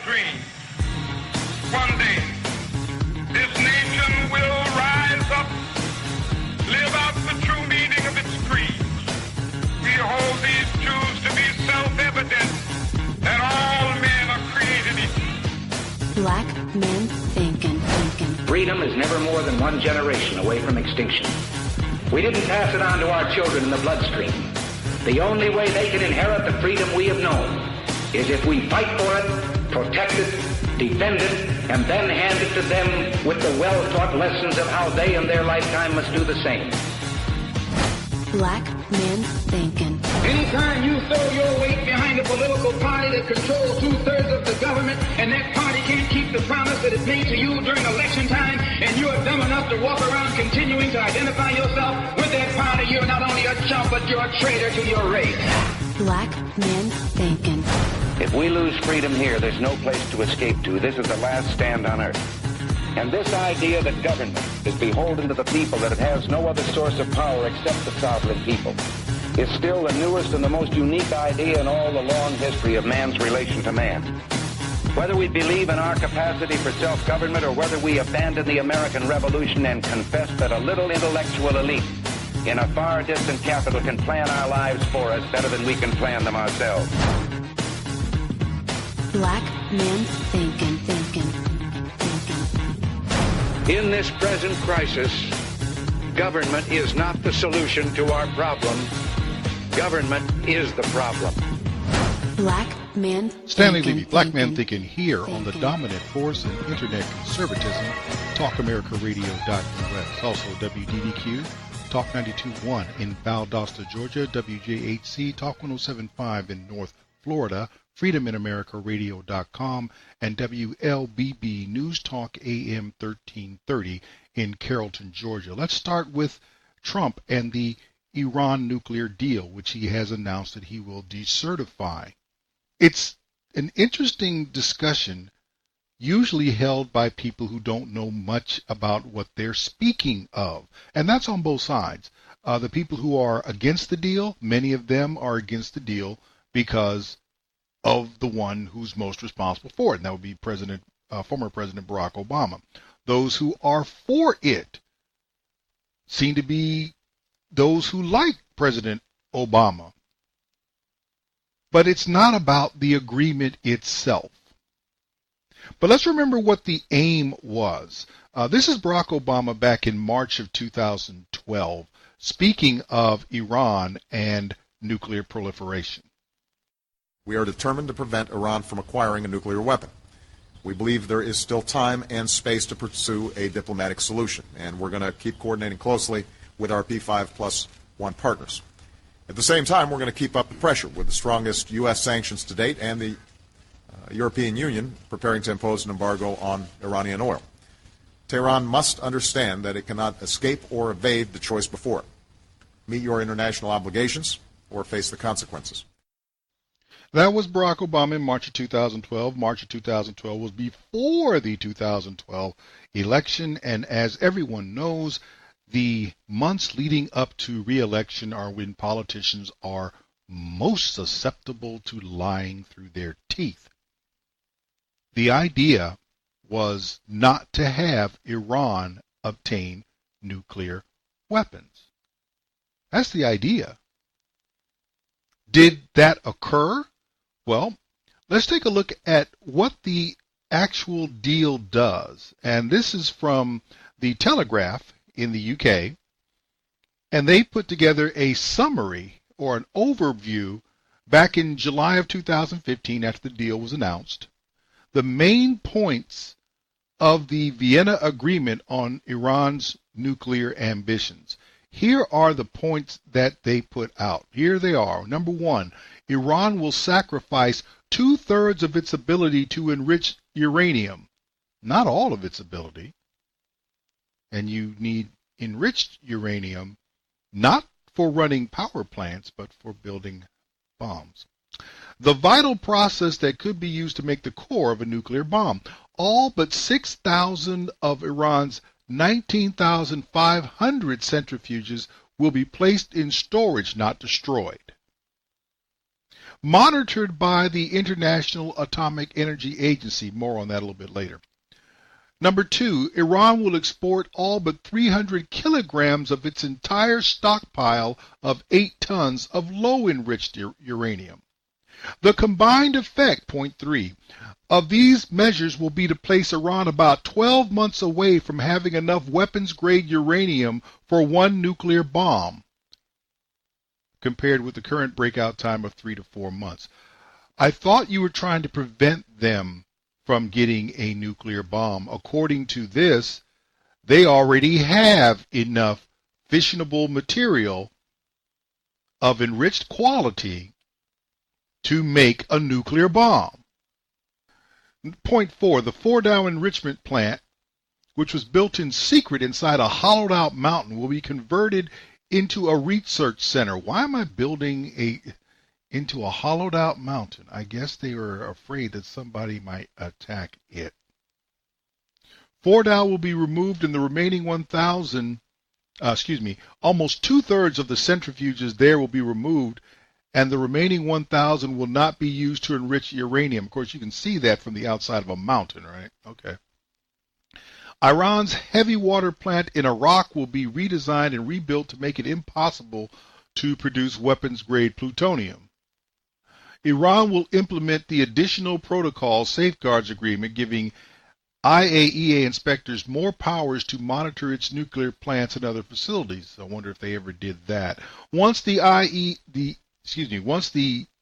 dream. One day, this nation will rise up, live out the true meaning of its creed. We hold these truths to be self-evident, that all men are created equal. Black Men Thinkin. Freedom is never more than one generation away from extinction. We didn't pass it on to our children in the bloodstream. The only way they can inherit the freedom we have known is if we fight for it, protect it, defend it, and then hand it to them with the well-taught lessons of how they in their lifetime must do the same. Black Men Thinkin. Anytime you throw your weight behind a political party that controls 2/3 of the government, and that party can't keep the promise that it made to you during election time, and you are dumb enough to walk around continuing to identify yourself with that party, you're not only a chump, but you're a traitor to your race. Black Men Thinkin. If we lose freedom here, there's no place to escape to. This is the last stand on earth. And this idea that government is beholden to the people, that it has no other source of power except the sovereign people, is still the newest and the most unique idea in all the long history of man's relation to man. Whether we believe in our capacity for self-government or whether we abandon the American Revolution and confess that a little intellectual elite in a far distant capital can plan our lives for us better than we can plan them ourselves. Black Men Thinkin. In this present crisis, government is not the solution to our problem. Government is the problem. Black Men Stanley Levy, Black Men Thinkin, here on the dominant force in internet conservatism, TalkAmericaRadio.us. Also WDDQ, Talk 92.1 in Valdosta, Georgia, WJHC, Talk 107.5 in North Florida, FreedomInAmericaRadio.com, and WLBB News Talk AM 1330 in Carrollton, Georgia. Let's start with Trump and the Iran nuclear deal, which he has announced that he will decertify. It's an interesting discussion, usually held by people who don't know much about what they're speaking of, and that's on both sides. The people who are against the deal, many of them are against the deal because of the one who's most responsible for it, and that would be former President Barack Obama. Those who are for it seem to be those who like President Obama. But it's not about the agreement itself. But let's remember what the aim was. This is Barack Obama back in March of 2012, speaking of Iran and nuclear proliferation. We are determined to prevent Iran from acquiring a nuclear weapon. We believe there is still time and space to pursue a diplomatic solution, and we're going to keep coordinating closely with our P5+1 partners. At the same time, we're going to keep up the pressure with the strongest U.S. sanctions to date and the European Union preparing to impose an embargo on Iranian oil. Tehran must understand that it cannot escape or evade the choice before it. Meet your international obligations or face the consequences. That was Barack Obama in March of 2012. March of 2012 was before the 2012 election, and as everyone knows, the months leading up to re-election are when politicians are most susceptible to lying through their teeth. The idea was not to have Iran obtain nuclear weapons. That's the idea. Did that occur? Well, let's take a look at what the actual deal does. And this is from the Telegraph in the UK. And they put together a summary or an overview back in July of 2015 after the deal was announced. The main points of the Vienna Agreement on Iran's nuclear ambitions. Here are the points that they put out. Here they are. Number one, Iran will sacrifice 2/3 of its ability to enrich uranium. Not all of its ability. And you need enriched uranium not for running power plants, but for building bombs. The vital process that could be used to make the core of a nuclear bomb. All but 6,000 of Iran's 19,500 centrifuges will be placed in storage, not destroyed. monitored by the International Atomic Energy Agency. More on that a little bit later. Number 2, Iran will export all but 300 kilograms of its entire stockpile of 8 tons of low-enriched uranium. The combined effect, point 3, of these measures will be to place Iran about 12 months away from having enough weapons-grade uranium for one nuclear bomb, compared with the current breakout time of 3 to 4 months. I thought you were trying to prevent them from getting a nuclear bomb. According to this, they already have enough fissionable material of enriched quality to make a nuclear bomb. Point 4, the Fordow enrichment plant, which was built in secret inside a hollowed-out mountain, will be converted into a research center. Why am I building into a hollowed-out mountain? I guess they were afraid that somebody might attack it. Fordow will be removed, and the remaining almost 2/3 of the centrifuges there will be removed, and the remaining 1,000 will not be used to enrich uranium. Of course, you can see that from the outside of a mountain, right? Okay. Iran's heavy water plant in Iraq will be redesigned and rebuilt to make it impossible to produce weapons-grade plutonium. Iran will implement the Additional Protocol Safeguards Agreement, giving IAEA inspectors more powers to monitor its nuclear plants and other facilities. I wonder if they ever did that. Once the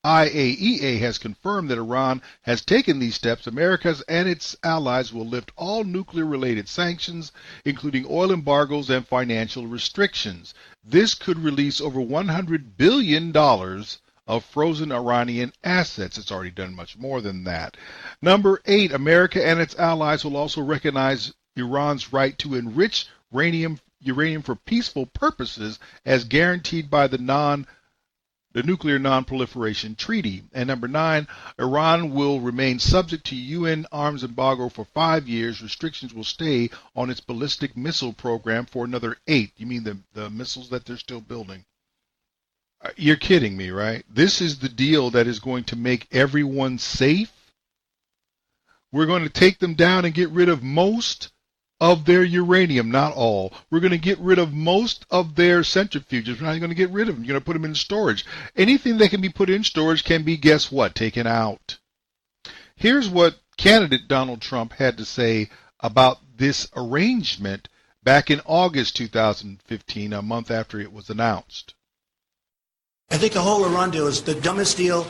IAEA has confirmed that Iran has taken these steps, America and its allies will lift all nuclear-related sanctions, including oil embargoes and financial restrictions. This could release over $100 billion of frozen Iranian assets. It's already done much more than that. Number 8, America and its allies will also recognize Iran's right to enrich uranium for peaceful purposes as guaranteed by the Nuclear Non-Proliferation Treaty. And number 9, Iran will remain subject to UN arms embargo for 5 years. Restrictions will stay on its ballistic missile program for another 8. You mean the missiles that they're still building? You're kidding me, right? This is the deal that is going to make everyone safe. We're going to take them down and get rid of most of their uranium, not all. We're going to get rid of most of their centrifuges. We're not going to get rid of them. You're going to put them in storage. Anything that can be put in storage can be, guess what, taken out. Here's what candidate Donald Trump had to say about this arrangement back in August 2015, a month after it was announced. I think the whole Iran deal is the dumbest deal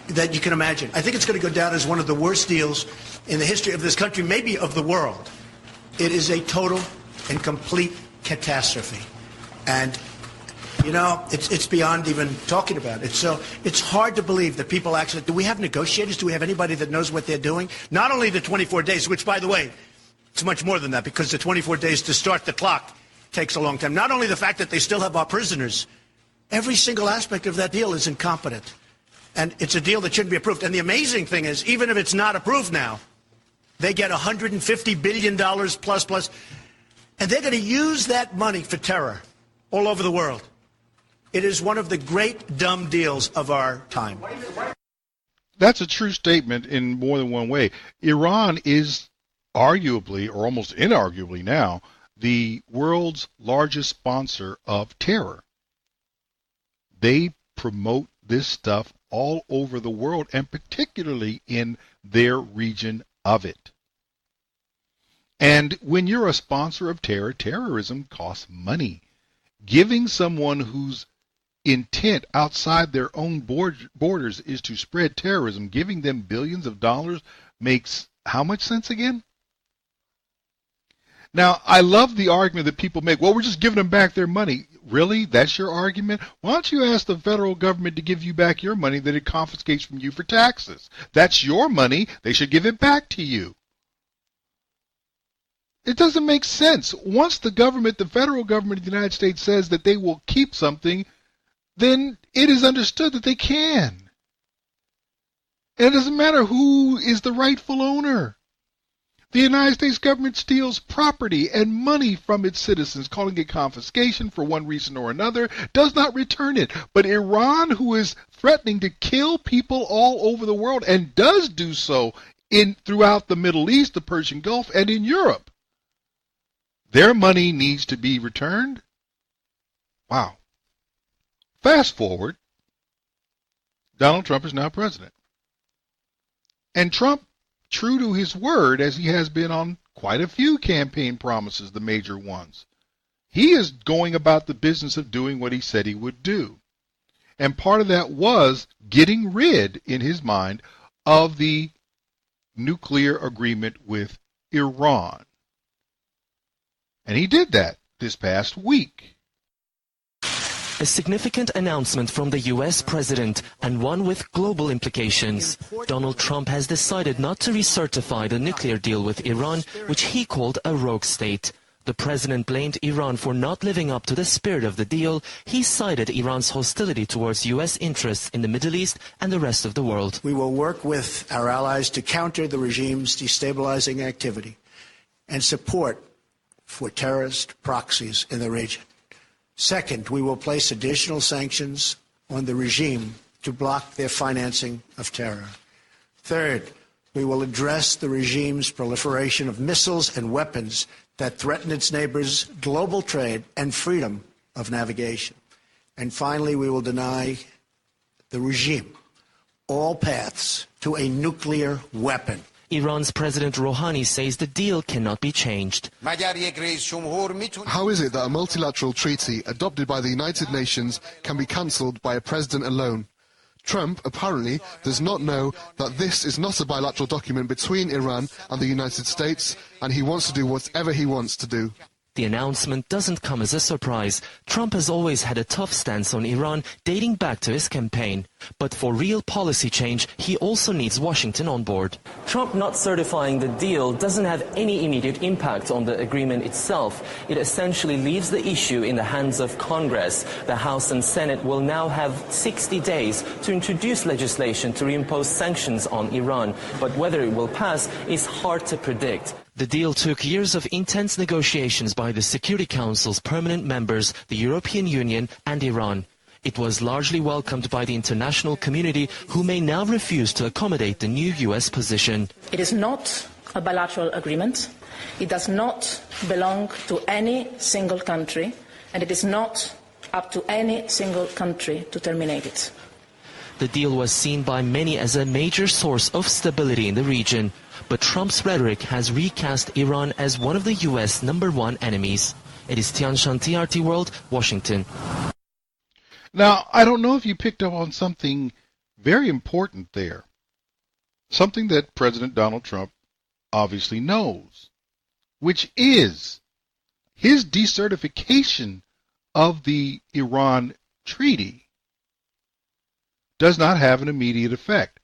that you can imagine. I think it's going to go down as one of the worst deals in the history of this country, maybe of the world. It is a total and complete catastrophe. And, you know, it's beyond even talking about it. So it's hard to believe that people actually, do we have negotiators? Do we have anybody that knows what they're doing? Not only the 24 days, which, by the way, it's much more than that, because the 24 days to start the clock takes a long time. Not only the fact that they still have our prisoners, every single aspect of that deal is incompetent. And it's a deal that shouldn't be approved. And the amazing thing is, even if it's not approved now, they get $150 billion plus, and they're going to use that money for terror all over the world. It is one of the great dumb deals of our time. That's a true statement in more than one way. Iran is arguably, or almost inarguably now, the world's largest sponsor of terror. They promote this stuff all over the world, and particularly in their region of it. And when you're a sponsor of terror, terrorism costs money. Giving someone whose intent outside their own borders is to spread terrorism, giving them billions of dollars makes how much sense again? Now, I love the argument that people make, well, we're just giving them back their money. Really? That's your argument? Why don't you ask the federal government to give you back your money that it confiscates from you for taxes? That's your money. They should give it back to you. It doesn't make sense. Once the government, the federal government of the United States says that they will keep something, then it is understood that they can. And it doesn't matter who is the rightful owner. The United States government steals property and money from its citizens, calling it confiscation for one reason or another, does not return it. But Iran, who is threatening to kill people all over the world and does do so throughout the Middle East, the Persian Gulf, and in Europe, their money needs to be returned? Wow. Fast forward, Donald Trump is now president. And Trump, true to his word, as he has been on quite a few campaign promises, the major ones, he is going about the business of doing what he said he would do. And part of that was getting rid, in his mind, of the nuclear agreement with Iran. And he did that this past week. A significant announcement from the U.S. president, and one with global implications. Donald Trump has decided not to recertify the nuclear deal with Iran, which he called a rogue state. The president blamed Iran for not living up to the spirit of the deal. He cited Iran's hostility towards U.S. interests in the Middle East and the rest of the world. We will work with our allies to counter the regime's destabilizing activity and support for terrorist proxies in the region. Second, we will place additional sanctions on the regime to block their financing of terror. Third, we will address the regime's proliferation of missiles and weapons that threaten its neighbors' global trade and freedom of navigation. And finally, we will deny the regime all paths to a nuclear weapon. Iran's President Rouhani says the deal cannot be changed. How is it that a multilateral treaty adopted by the United Nations can be cancelled by a president alone? Trump apparently does not know that this is not a bilateral document between Iran and the United States, and he wants to do whatever he wants to do. The announcement doesn't come as a surprise. Trump has always had a tough stance on Iran, dating back to his campaign. But for real policy change, he also needs Washington on board. Trump not certifying the deal doesn't have any immediate impact on the agreement itself. It essentially leaves the issue in the hands of Congress. The House and Senate will now have 60 days to introduce legislation to reimpose sanctions on Iran. But whether it will pass is hard to predict. The deal took years of intense negotiations by the Security Council's permanent members, the European Union and Iran. It was largely welcomed by the international community, who may now refuse to accommodate the new U.S. position. It is not a bilateral agreement. It does not belong to any single country, and it is not up to any single country to terminate it. The deal was seen by many as a major source of stability in the region. But Trump's rhetoric has recast Iran as one of the U.S. #1 enemies. It is Tianshan, TRT World, Washington. Now, I don't know if you picked up on something very important there. Something that President Donald Trump obviously knows, which is his decertification of the Iran treaty does not have an immediate effect.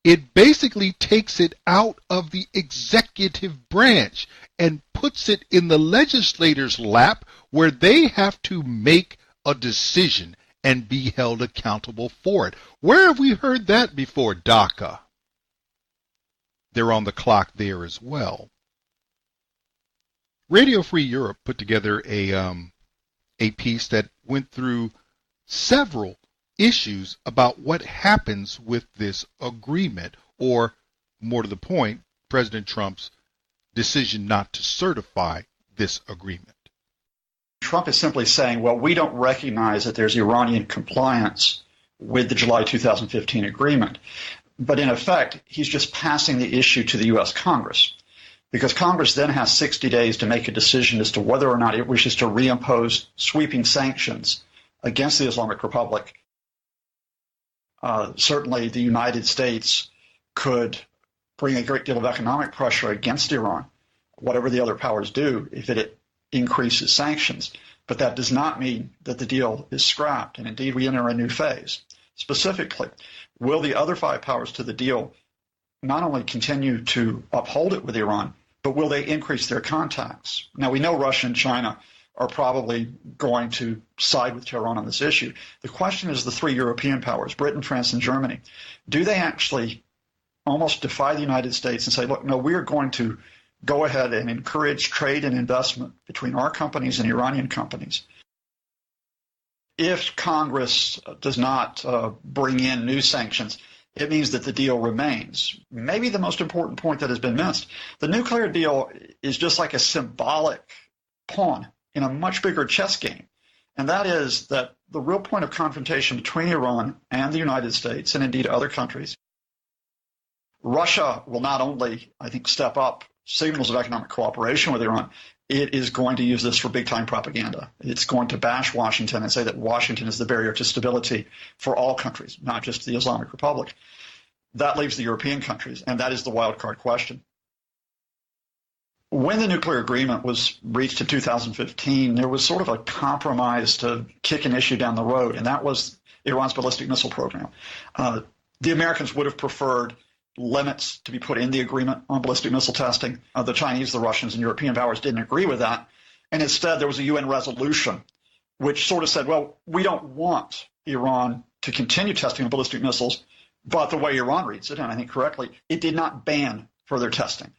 It basically takes it out of the executive branch and puts it in the legislator's lap, where they have to make a decision and be held accountable for it. Where have we heard that before? DACA. They're on the clock there as well. Radio Free Europe put together a piece that went through several issues about what happens with this agreement, or more to the point, President Trump's decision not to certify this agreement. Trump is simply saying, well, we don't recognize that there's Iranian compliance with the July 2015 agreement. But in effect, he's just passing the issue to the U.S. Congress, because Congress then has 60 days to make a decision as to whether or not it wishes to reimpose sweeping sanctions against the Islamic Republic. Certainly, the United States could bring a great deal of economic pressure against Iran, whatever the other powers do, if it increases sanctions. But that does not mean that the deal is scrapped. And indeed, we enter a new phase. Specifically, will the other 5 powers to the deal not only continue to uphold it with Iran, but will they increase their contacts? Now, we know Russia and China are probably going to side with Tehran on this issue. The question is the 3 European powers, Britain, France, and Germany. Do they actually almost defy the United States and say, look, no, we're going to go ahead and encourage trade and investment between our companies and Iranian companies. If Congress does not bring in new sanctions, it means that the deal remains. Maybe the most important point that has been missed. The nuclear deal is just like a symbolic pawn in a much bigger chess game. And that is that the real point of confrontation between Iran and the United States, and indeed other countries, Russia will not only, I think, step up signals of economic cooperation with Iran, it is going to use this for big-time propaganda. It's going to bash Washington and say that Washington is the barrier to stability for all countries, not just the Islamic Republic. That leaves the European countries, and that is the wild card question. When the nuclear agreement was reached in 2015, there was sort of a compromise to kick an issue down the road, and that was Iran's ballistic missile program. The Americans would have preferred limits to be put in the agreement on ballistic missile testing. The Chinese, the Russians, and European powers didn't agree with that. And instead, there was a UN resolution which sort of said, well, we don't want Iran to continue testing of ballistic missiles, but the way Iran reads it, and I think correctly, it did not ban further testing.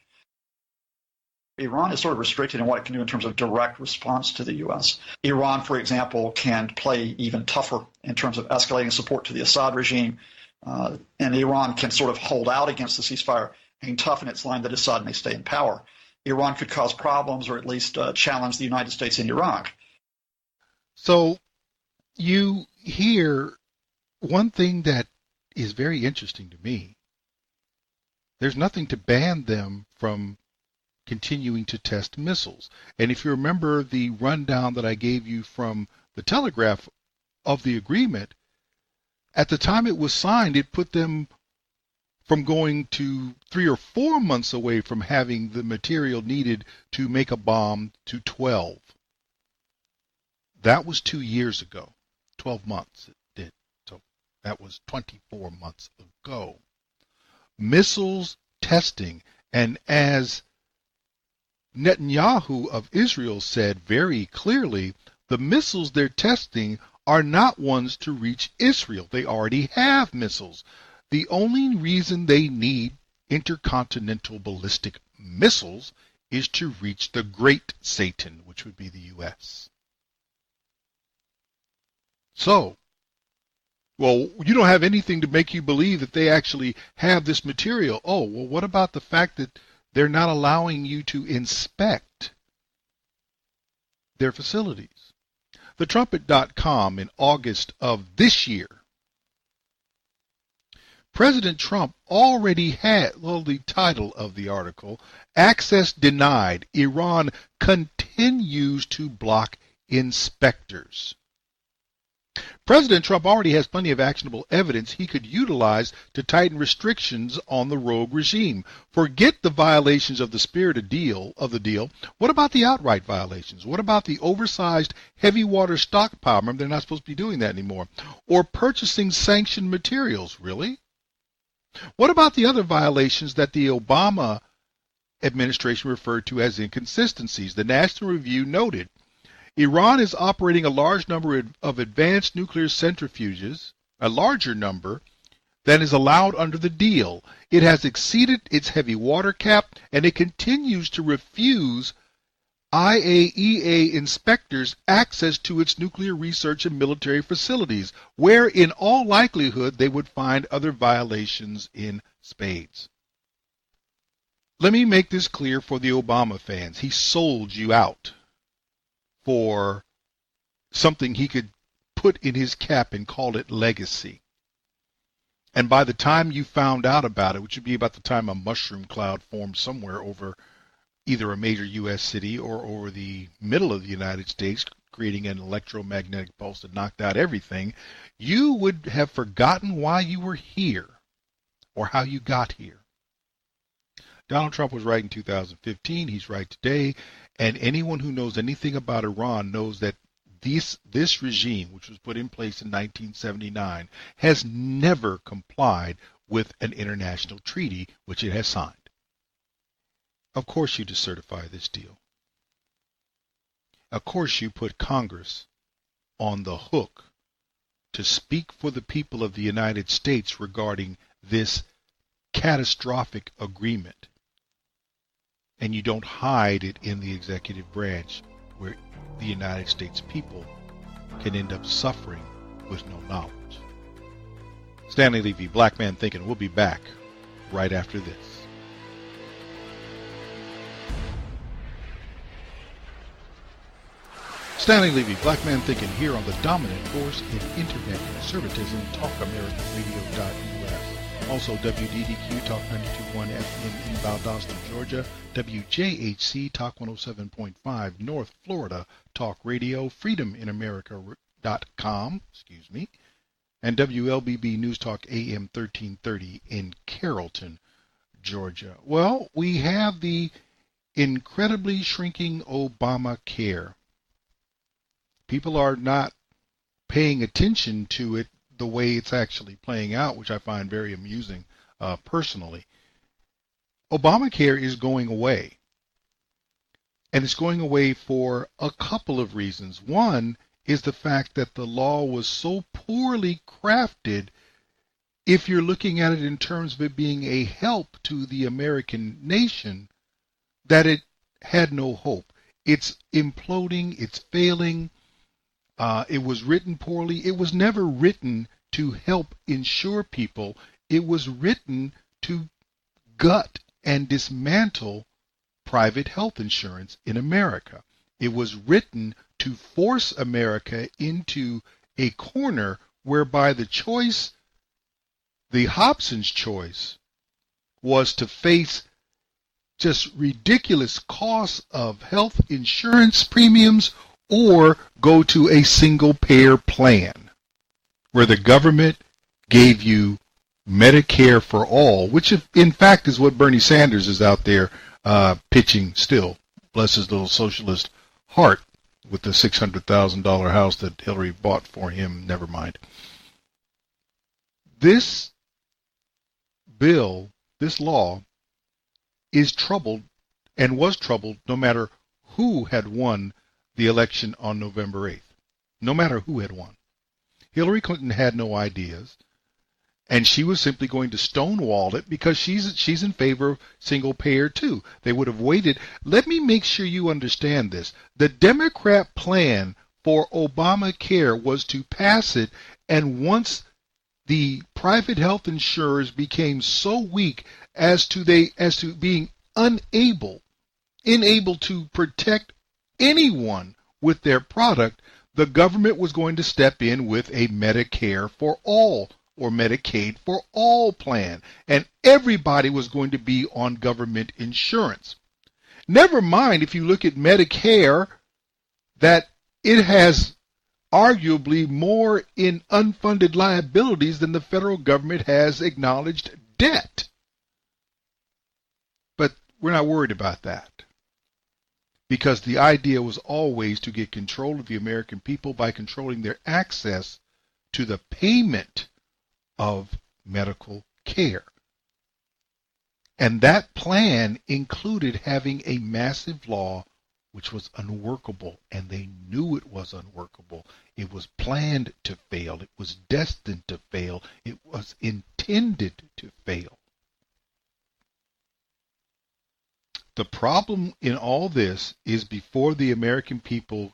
Iran is sort of restricted in what it can do in terms of direct response to the U.S. Iran, for example, can play even tougher in terms of escalating support to the Assad regime. And Iran can sort of hold out against the ceasefire and toughen its line that Assad may stay in power. Iran could cause problems or at least challenge the United States in Iraq. So you hear one thing that is very interesting to me. There's nothing to ban them from continuing to test missiles. And if you remember the rundown that I gave you from the Telegraph of the agreement, at the time it was signed, it put them from going to 3 or 4 months away from having the material needed to make a bomb to 12. That was 2 years ago. 12 months it did. So that was 24 months ago. Missiles testing, and as Netanyahu of Israel said very clearly, the missiles they're testing are not ones to reach Israel. They already have missiles. The only reason they need intercontinental ballistic missiles is to reach the great Satan, which would be the U.S. So, well, you don't have anything to make you believe that they actually have this material. Oh, well, what about the fact that they're not allowing you to inspect their facilities? TheTrumpet.com in August of this year, President Trump already had, well, the title of the article, Access Denied, Iran Continues to Block Inspectors. President Trump already has plenty of actionable evidence he could utilize to tighten restrictions on the rogue regime. Forget the violations of the spirit of the deal. What about the outright violations? What about the oversized heavy water stockpile? Remember, they're not supposed to be doing that anymore. Or purchasing sanctioned materials. Really? What about the other violations that the Obama administration referred to as inconsistencies? The National Review noted Iran is operating a large number of advanced nuclear centrifuges, a larger number than is allowed under the deal. It has exceeded its heavy water cap, and it continues to refuse IAEA inspectors access to its nuclear research and military facilities, where in all likelihood they would find other violations in spades. Let me make this clear for the Obama fans. He sold you out for something he could put in his cap and call it legacy. And by the time you found out about it, which would be about the time a mushroom cloud formed somewhere over either a major U.S. city or over the middle of the United States, creating an electromagnetic pulse that knocked out everything, you would have forgotten why you were here or how you got here. Donald Trump was right in 2015. He's right today. And anyone who knows anything about Iran knows that this regime, which was put in place in 1979, has never complied with an international treaty which it has signed. Of course you decertify this deal. Of course you put Congress on the hook to speak for the people of the United States regarding this catastrophic agreement. and you don't hide it in the executive branch where the United States people can end up suffering with no knowledge. Stanley Levy, Black Man Thinking. We'll be back right after this. Stanley Levy, Black Man Thinking, here on the dominant force in internet conservatism, talkamericanradio.us. Also WDDQ, Talk 92.1 FM in Valdosta, Georgia. WJHC, Talk 107.5 North Florida, Talk Radio, freedominamerica.com, and WLBB News Talk AM 1330 in Carrollton, Georgia. Well, we have the incredibly shrinking Obamacare. People are not paying attention to it the way it's actually playing out, which I find very amusing personally. Obamacare is going away. And it's going away for a couple of reasons. One is the fact that the law was so poorly crafted, if you're looking at it in terms of it being a help to the American nation, that it had no hope. It's imploding, it's failing. It was written poorly. It was never written to help insure people. It was written to gut and dismantle private health insurance in America. It was written to force America into a corner whereby the choice, the Hobson's choice, was to face just ridiculous costs of health insurance premiums or go to a single payer plan where the government gave you Medicare for all, which in fact is what Bernie Sanders is out there pitching still. Bless his little socialist heart with the $600,000 house that Hillary bought for him. Never mind. This bill, this law, is troubled and was troubled no matter who had won the election on November 8th. No matter who had won. Hillary Clinton had no ideas, and she was simply going to stonewall it because she's in favor of single payer too. They would have waited. Let me make sure you understand this. The Democrat plan for Obamacare was to pass it, and once the private health insurers became so weak as to being unable to protect anyone with their product, the government was going to step in with a Medicare for all or Medicaid for all plan, and everybody was going to be on government insurance. Never mind if you look at Medicare, that it has arguably more in unfunded liabilities than the federal government has acknowledged debt. But we're not worried about that, because the idea was always to get control of the American people by controlling their access to the payment of medical care. And that plan included having a massive law which was unworkable, and they knew it was unworkable. It was planned to fail. It was destined to fail. It was intended to fail. The problem in all this is before the American people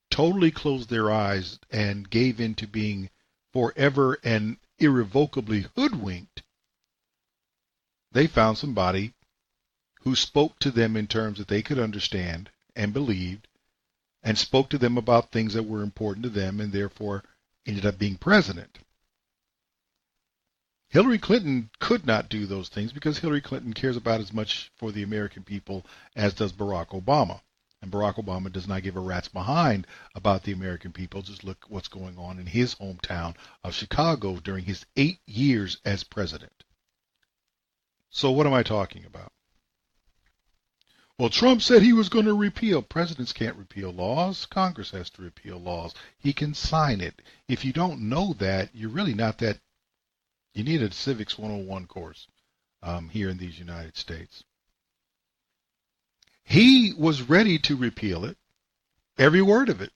totally closed their eyes and gave in to being forever and irrevocably hoodwinked, they found somebody who spoke to them in terms that they could understand and believed, and spoke to them about things that were important to them, and therefore ended up being president. Hillary Clinton could not do those things because Hillary Clinton cares about as much for the American people as does Barack Obama. And Barack Obama does not give a rat's behind about the American people. Just look what's going on in his hometown of Chicago during his 8 years as president. So what am I talking about? Well, Trump said he was going to repeal. Presidents can't repeal laws. Congress has to repeal laws. He can sign it. If you don't know that, you're really not that. You need a Civics 101 course here in these United States. He was ready to repeal it, every word of it,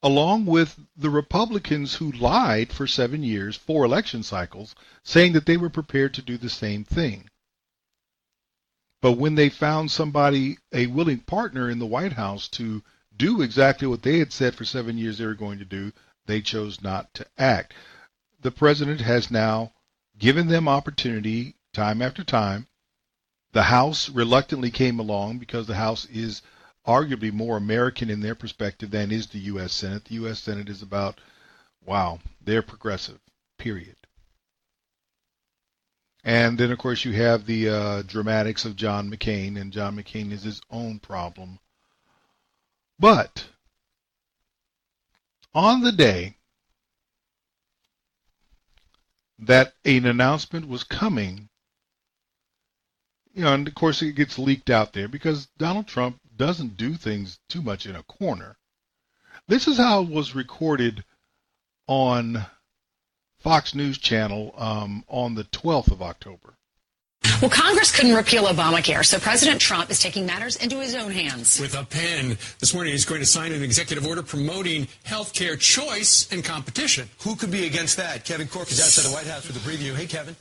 along with the Republicans who lied for 7 years, 4 election cycles, saying that they were prepared to do the same thing. But when they found somebody, a willing partner in the White House to do exactly what they had said for 7 years they were going to do, they chose not to act. The president has now given them opportunity time after time. The House reluctantly came along because the House is arguably more American in their perspective than is the U.S. Senate. The U.S. Senate is about, wow, they're progressive, period. And then, of course, you have the dramatics of John McCain, and John McCain is his own problem. But on the day that an announcement was coming, and of course it gets leaked out there because Donald Trump doesn't do things too much in a corner. This is how it was recorded on Fox News Channel on the 12th of October. Well, Congress couldn't repeal Obamacare, so President Trump is taking matters into his own hands. With a pen. This morning he's going to sign an executive order promoting health care choice and competition. Who could be against that? Kevin Corke is outside the White House with a preview. Hey, Kevin.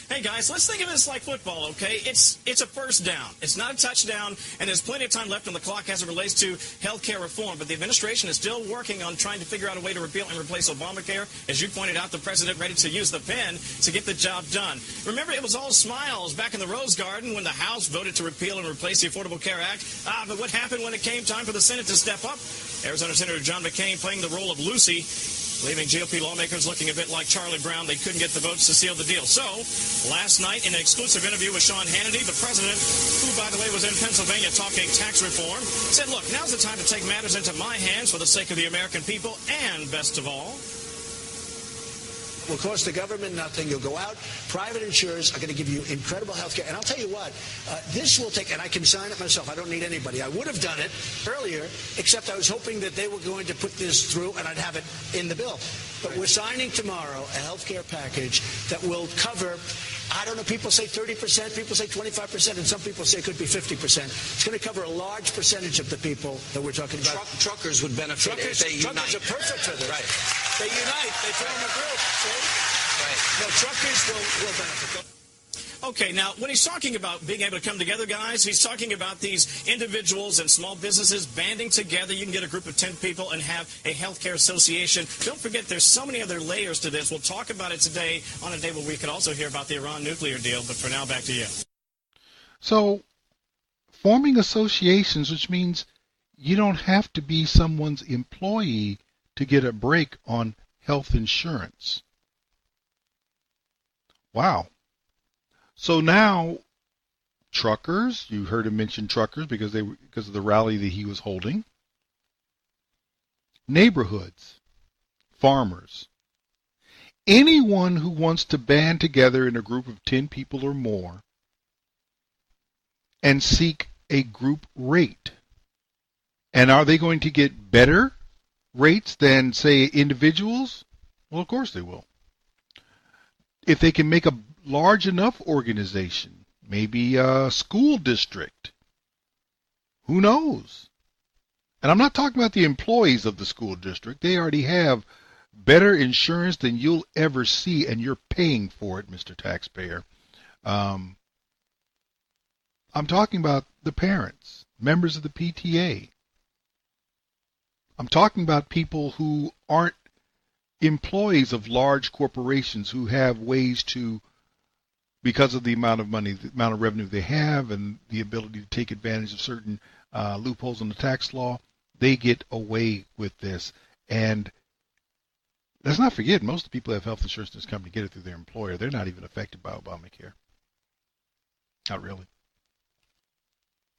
Hey, guys, let's think of this like football, okay? It's a first down. It's not a touchdown, and there's plenty of time left on the clock as it relates to health care reform. But the administration is still working on trying to figure out a way to repeal and replace Obamacare. As you pointed out, the president ready to use the pen to get the job done. Remember, it was all smiles back in the Rose Garden when the House voted to repeal and replace the Affordable Care Act. But what happened when it came time for the Senate to step up? Arizona Senator John McCain playing the role of Lucy, leaving GOP lawmakers looking a bit like Charlie Brown. They couldn't get the votes to seal the deal. So, last night in an exclusive interview with Sean Hannity, the president, who, by the way, was in Pennsylvania talking tax reform, said, look, now's the time to take matters into my hands for the sake of the American people and, best of all, will cost the government nothing. You'll go out. Private insurers are going to give you incredible health care. And I'll tell you what, this will take, and I can sign it myself. I don't need anybody. I would have done it earlier, except I was hoping that they were going to put this through and I'd have it in the bill. But we're signing tomorrow a health care package that will cover, I don't know, people say 30%, people say 25%, and some people say it could be 50%. It's going to cover a large percentage of the people that we're talking about. Truckers would benefit if they unite. Truckers are perfect for this. Right. They unite. They form a group. See? Right. No, truckers will benefit. Okay, now, when he's talking about being able to come together, guys, he's talking about these individuals and small businesses banding together. You can get a group of 10 people and have a healthcare association. Don't forget, there's so many other layers to this. We'll talk about it today on a day where we could also hear about the Iran nuclear deal. But for now, back to you. So, forming associations, which means you don't have to be someone's employee to get a break on health insurance. Wow. So now, truckers, you heard him mention truckers because of the rally that he was holding. Neighborhoods, farmers, anyone who wants to band together in a group of 10 people or more and seek a group rate. And are they going to get better rates than, say, individuals? Well, of course they will. If they can make a large enough organization, maybe a school district, who knows? And I'm not talking about the employees of the school district. They already have better insurance than you'll ever see, and you're paying for it, Mr. Taxpayer. I'm talking about the parents, members of the PTA. I'm talking about people who aren't employees of large corporations who have ways to, because of the amount of money, the amount of revenue they have, and the ability to take advantage of certain loopholes in the tax law, they get away with this. And let's not forget, most of the people who have health insurance in this company get it through their employer. They're not even affected by Obamacare. Not really.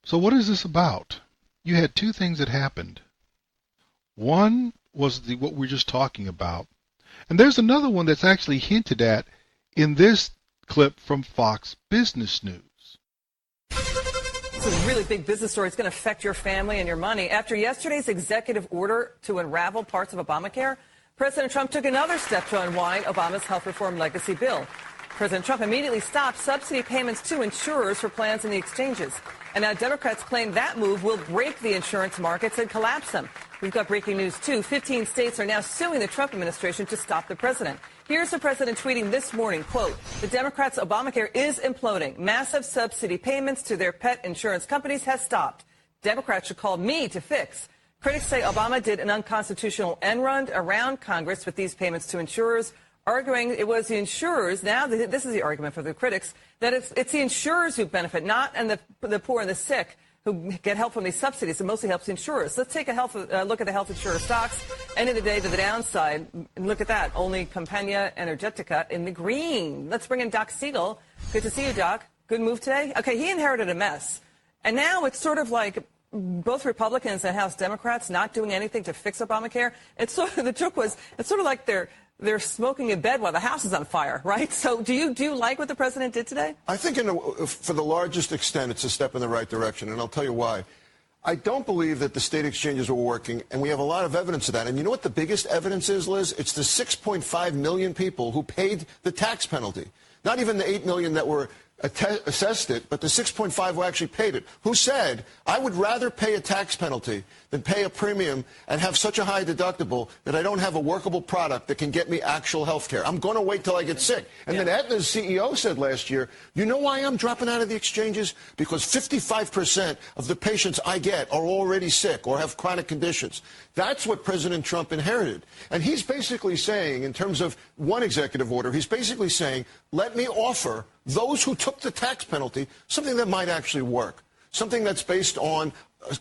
So what is this about? You had two things that happened. One was what we're just talking about. And there's another one that's actually hinted at in this clip from Fox Business News. This is a really big business story. It's going to affect your family and your money. After yesterday's executive order to unravel parts of Obamacare, President Trump took another step to unwind Obama's health reform legacy bill. President Trump immediately stopped subsidy payments to insurers for plans in the exchanges. And now Democrats claim that move will break the insurance markets and collapse them. We've got breaking news, too. 15 states are now suing the Trump administration to stop the president. Here's the president tweeting this morning, quote, the Democrats' Obamacare is imploding. Massive subsidy payments to their pet insurance companies has stopped. Democrats should call me to fix. Critics say Obama did an unconstitutional end run around Congress with these payments to insurers, arguing it was the insurers. Now, this is the argument for the critics, that it's the insurers who benefit, not and the poor and the sick who get help from these subsidies. It mostly helps the insurers. Let's take a look at the health insurer stocks. End of the day to the downside. And look at that. Only Compagnia Energetica in the green. Let's bring in Doc Siegel. Good to see you, Doc. Good move today. Okay, he inherited a mess. And now it's sort of like both Republicans and House Democrats not doing anything to fix Obamacare. It's sort of, the joke was, it's sort of like they're smoking in bed while the house is on fire, right? So do you like what the president did today? I think for the largest extent, it's a step in the right direction, and I'll tell you why. I don't believe that the state exchanges were working, and we have a lot of evidence of that. And you know what the biggest evidence is, Liz? It's the 6.5 million people who paid the tax penalty. Not even the 8 million that were assessed it, but the 6.5 who actually paid it, who said, I would rather pay a tax penalty than pay a premium and have such a high deductible that I don't have a workable product that can get me actual health care. I'm going to wait till I get sick. And then Aetna's CEO said last year, you know why I'm dropping out of the exchanges? Because 55% of the patients I get are already sick or have chronic conditions. That's what President Trump inherited. And he's basically saying, in terms of one executive order, he's basically saying, let me offer those who took the tax penalty something that might actually work, something that's based on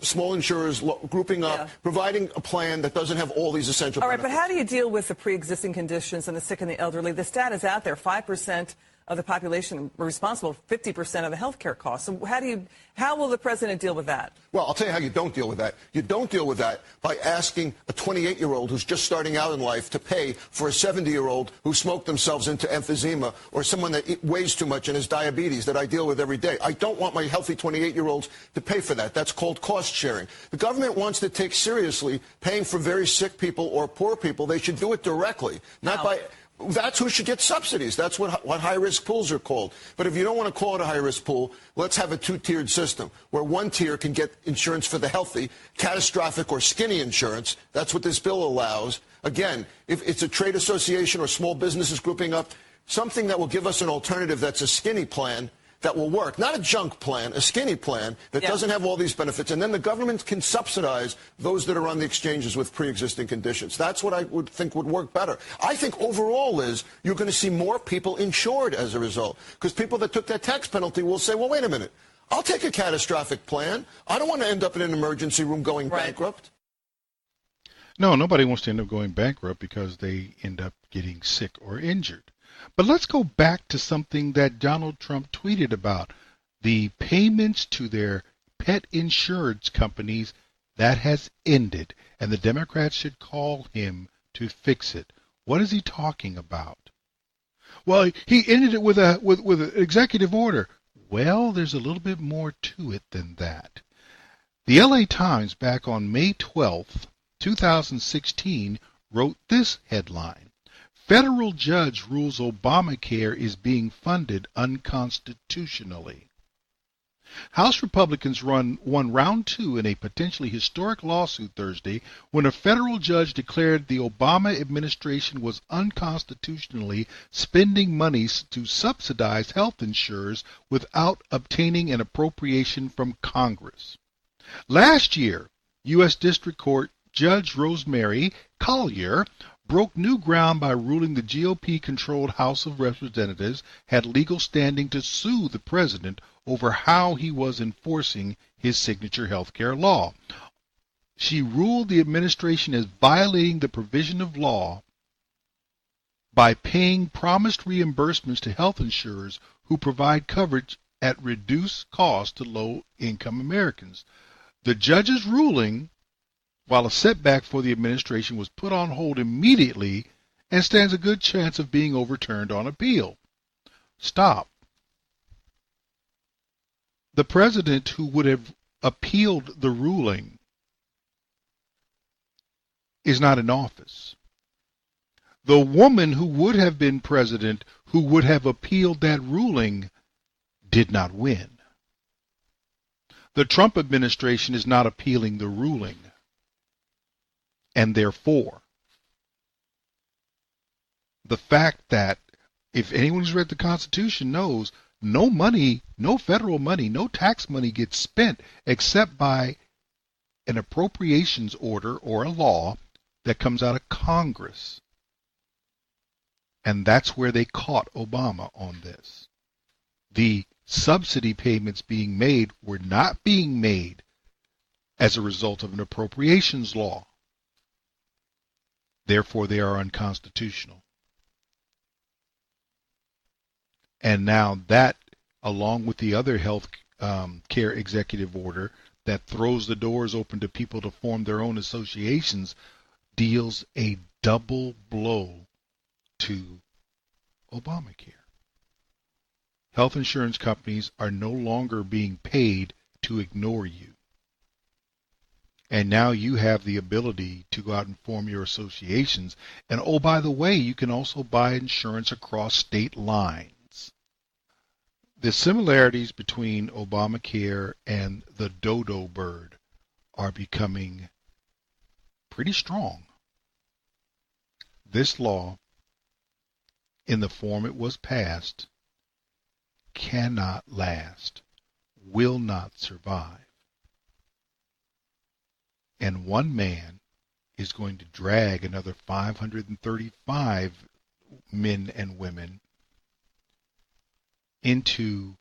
small insurers grouping up, providing a plan that doesn't have all these essential benefits. But how do you deal with the pre-existing conditions and the sick and the elderly? The stat is out there, 5% of the population are responsible for 50% of the health care costs. So how will the president deal with that? Well, I'll tell you how you don't deal with that. You don't deal with that by asking a 28-year-old who's just starting out in life to pay for a 70-year-old who smoked themselves into emphysema, or someone that weighs too much and has diabetes that I deal with every day. I don't want my healthy 28-year-olds to pay for that. That's called cost sharing. The government wants to take seriously paying for very sick people or poor people. They should do it directly, not by... That's who should get subsidies. That's what high-risk pools are called. But if you don't want to call it a high-risk pool, let's have a two-tiered system where one tier can get insurance for the healthy, catastrophic or skinny insurance. That's what this bill allows. Again, if it's a trade association or small businesses grouping up, something that will give us an alternative that's a skinny plan that will work. Not a junk plan, a skinny plan that doesn't have all these benefits. And then the government can subsidize those that are on the exchanges with pre-existing conditions. That's what I would think would work better. I think overall, Liz, you're going to see more people insured as a result. Because people that took that tax penalty will say, well, wait a minute. I'll take a catastrophic plan. I don't want to end up in an emergency room going bankrupt. No, nobody wants to end up going bankrupt because they end up getting sick or injured. But let's go back to something that Donald Trump tweeted about, the payments to their pet insurance companies. That has ended, and the Democrats should call him to fix it. What is he talking about? Well, he ended it with an executive order. Well, there's a little bit more to it than that. The LA Times back on May 12th, 2016, wrote this headline. Federal judge rules Obamacare is being funded unconstitutionally. House Republicans won round 2 in a potentially historic lawsuit Thursday when a federal judge declared the Obama administration was unconstitutionally spending monies to subsidize health insurers without obtaining an appropriation from Congress. Last year, U.S. District Court Judge Rosemary Collyer broke new ground by ruling the GOP-controlled House of Representatives had legal standing to sue the president over how he was enforcing his signature health care law. She ruled the administration as violating the provision of law by paying promised reimbursements to health insurers who provide coverage at reduced cost to low-income Americans. The judge's ruling, while a setback for the administration, was put on hold immediately and stands a good chance of being overturned on appeal. Stop. The president who would have appealed the ruling is not in office. The woman who would have been president, who would have appealed that ruling, did not win. The Trump administration is not appealing the ruling. And therefore, the fact that if anyone who's read the Constitution knows no money, no federal money, no tax money gets spent except by an appropriations order or a law that comes out of Congress. And that's where they caught Obama on this. The subsidy payments being made were not being made as a result of an appropriations law. Therefore, they are unconstitutional. And now that, along with the other health care executive order that throws the doors open to people to form their own associations, deals a double blow to Obamacare. Health insurance companies are no longer being paid to ignore you. And now you have the ability to go out and form your associations. And oh, by the way, you can also buy insurance across state lines. The similarities between Obamacare and the dodo bird are becoming pretty strong. This law, in the form it was passed, cannot last, will not survive. And one man is going to drag another 535 men and women into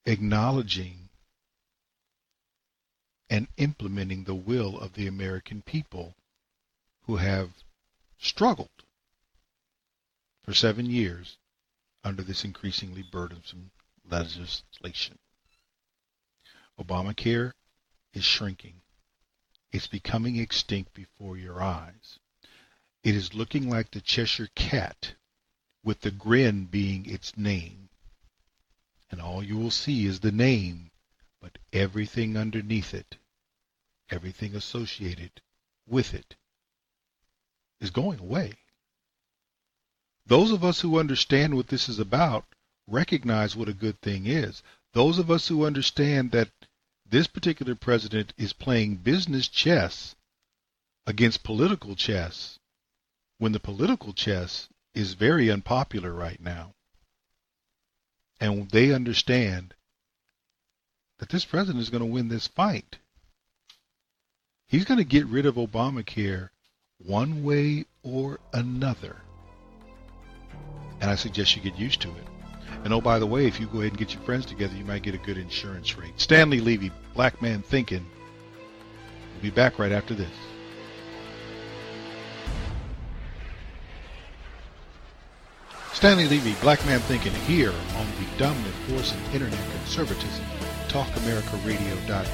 acknowledging and implementing the will of the American people who have struggled for 7 years under this increasingly burdensome legislation. Obamacare is shrinking. It's becoming extinct before your eyes. It is looking like the Cheshire Cat, with the grin being its name. And all you will see is the name, but everything underneath it, everything associated with it, is going away. Those of us who understand what this is about recognize what a good thing is. Those of us who understand that this particular president is playing business chess against political chess, when the political chess is very unpopular right now. And they understand that this president is going to win this fight. He's going to get rid of Obamacare one way or another. And I suggest you get used to it. And oh, by the way, if you go ahead and get your friends together, you might get a good insurance rate. Stanley Levy, Black Man Thinkin'. We'll be back right after this. Stanley Levy, Black Man Thinkin', here on the dominant force in internet conservatism, TalkAmericaRadio.us.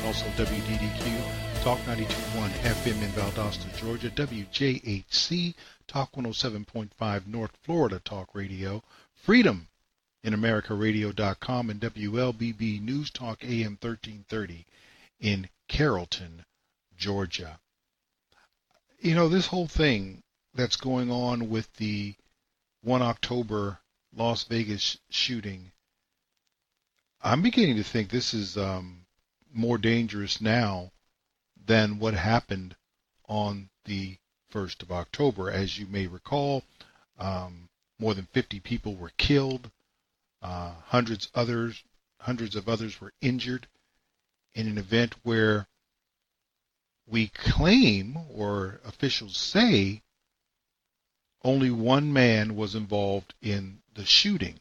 Also WDDQ, Talk 92.1 FM in Valdosta, Georgia, WJHC, Talk 107.5 North Florida Talk Radio, Freedom in AmericaRadio.com, and WLBB News Talk AM 1330 in Carrollton, Georgia. You know, this whole thing that's going on with the 1 October Las Vegas shooting, I'm beginning to think this is more dangerous now than what happened on the 1st of October. As you may recall, more than 50 people were killed. Hundreds of others were injured in an event where we claim, or officials say, only one man was involved in the shooting.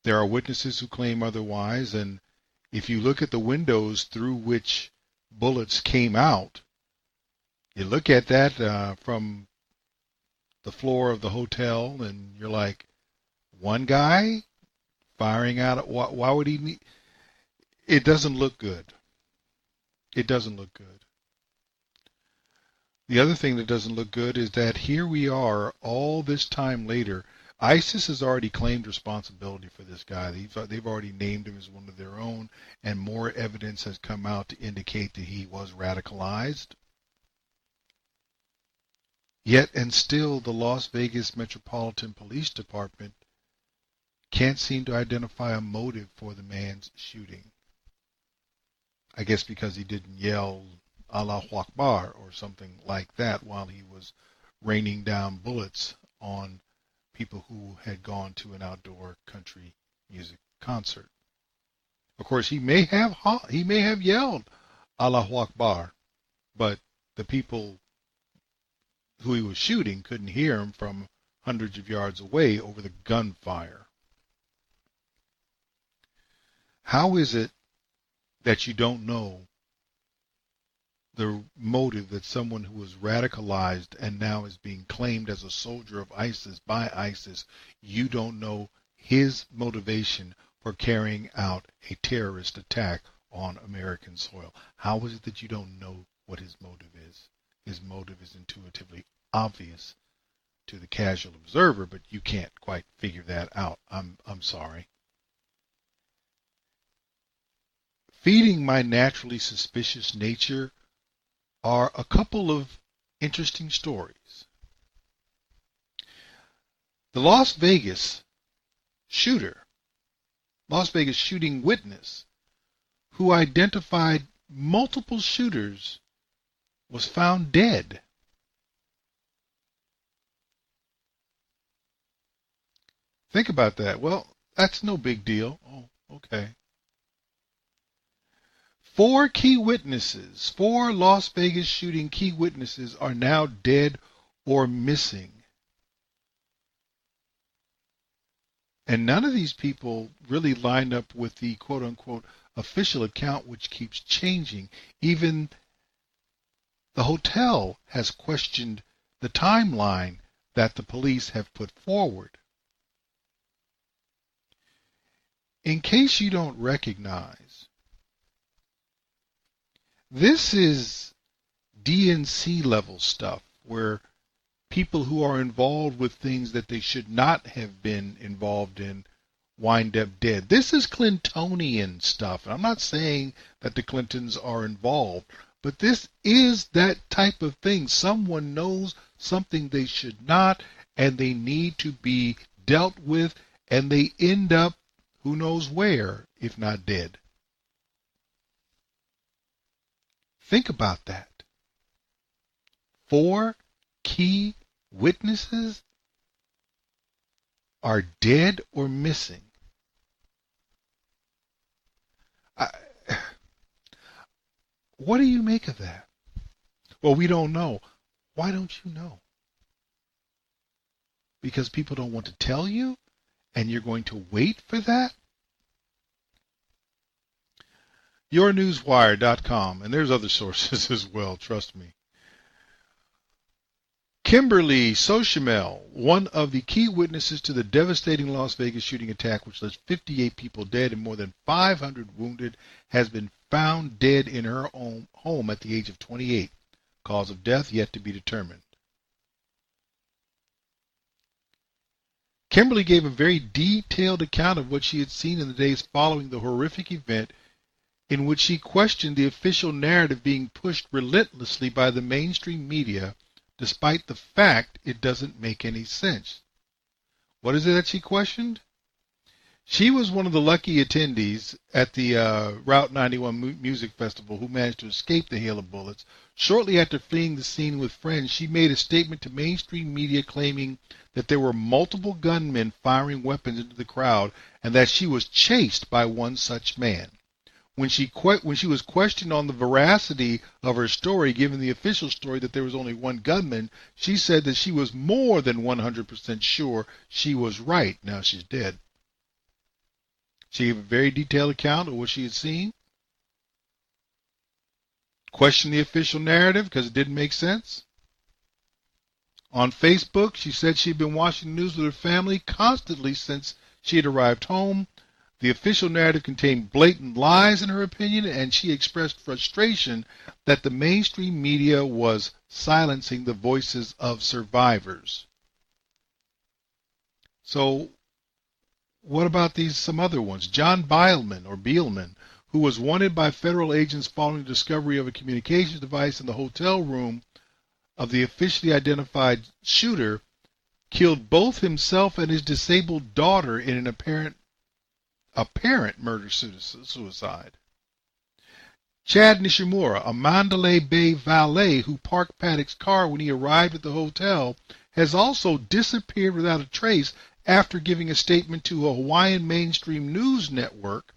There are witnesses who claim otherwise, and if you look at the windows through which bullets came out, you look at that from the floor of the hotel, and you're like, one guy firing out, why would he need? It doesn't look good. It doesn't look good. The other thing that doesn't look good is that here we are all this time later. ISIS has already claimed responsibility for this guy. They've already named him as one of their own, and more evidence has come out to indicate that he was radicalized. Yet and still, the Las Vegas Metropolitan Police Department can't seem to identify a motive for the man's shooting. I guess because he didn't yell Allahu Akbar or something like that while he was raining down bullets on people who had gone to an outdoor country music concert. Of course, he may have yelled Allahu Akbar, but the people who he was shooting couldn't hear him from hundreds of yards away over the gunfire. How is it that you don't know the motive that someone who was radicalized and now is being claimed as a soldier of ISIS by ISIS, you don't know his motivation for carrying out a terrorist attack on American soil? How is it that you don't know what his motive is? His motive is intuitively obvious to the casual observer, but you can't quite figure that out. I'm sorry. Feeding my naturally suspicious nature are a couple of interesting stories. The Las Vegas shooting witness who identified multiple shooters was found dead. Think about that. Well, that's no big deal. Oh, okay. 4 Las Vegas shooting key witnesses are now dead or missing. And none of these people really lined up with the quote-unquote official account, which keeps changing. Even the hotel has questioned the timeline that the police have put forward. In case you don't recognize, this is DNC level stuff where people who are involved with things that they should not have been involved in wind up dead. This is Clintonian stuff. And I'm not saying that the Clintons are involved, but this is that type of thing. Someone knows something they should not, and they need to be dealt with, and they end up who knows where, if not dead. Think about that. 4 key witnesses are dead or missing. What do you make of that? Well, we don't know. Why don't you know? Because people don't want to tell you, and you're going to wait for that? YourNewsWire.com, and there's other sources as well, trust me. Kimberly Sochimel, one of the key witnesses to the devastating Las Vegas shooting attack, which left 58 people dead and more than 500 wounded, has been found dead in her own home at the age of 28. Cause of death yet to be determined. Kimberly gave a very detailed account of what she had seen in the days following the horrific event, in which she questioned the official narrative being pushed relentlessly by the mainstream media, despite the fact it doesn't make any sense. What is it that she questioned? She was one of the lucky attendees at the Route 91 Music Festival who managed to escape the hail of bullets. Shortly after fleeing the scene with friends, she made a statement to mainstream media claiming that there were multiple gunmen firing weapons into the crowd and that she was chased by one such man. When she was questioned on the veracity of her story, given the official story that there was only one gunman, she said that she was more than 100% sure she was right. Now she's dead. She gave a very detailed account of what she had seen. Questioned the official narrative because it didn't make sense. On Facebook, she said she'd been watching the news with her family constantly since she had arrived home. The official narrative contained blatant lies, in her opinion, and she expressed frustration that the mainstream media was silencing the voices of survivors. So, what about some other ones? John Beilman, who was wanted by federal agents following the discovery of a communications device in the hotel room of the officially identified shooter, killed both himself and his disabled daughter in an apparent murder-suicide. Chad Nishimura, a Mandalay Bay valet who parked Paddock's car when he arrived at the hotel, has also disappeared without a trace after giving a statement to a Hawaiian mainstream news network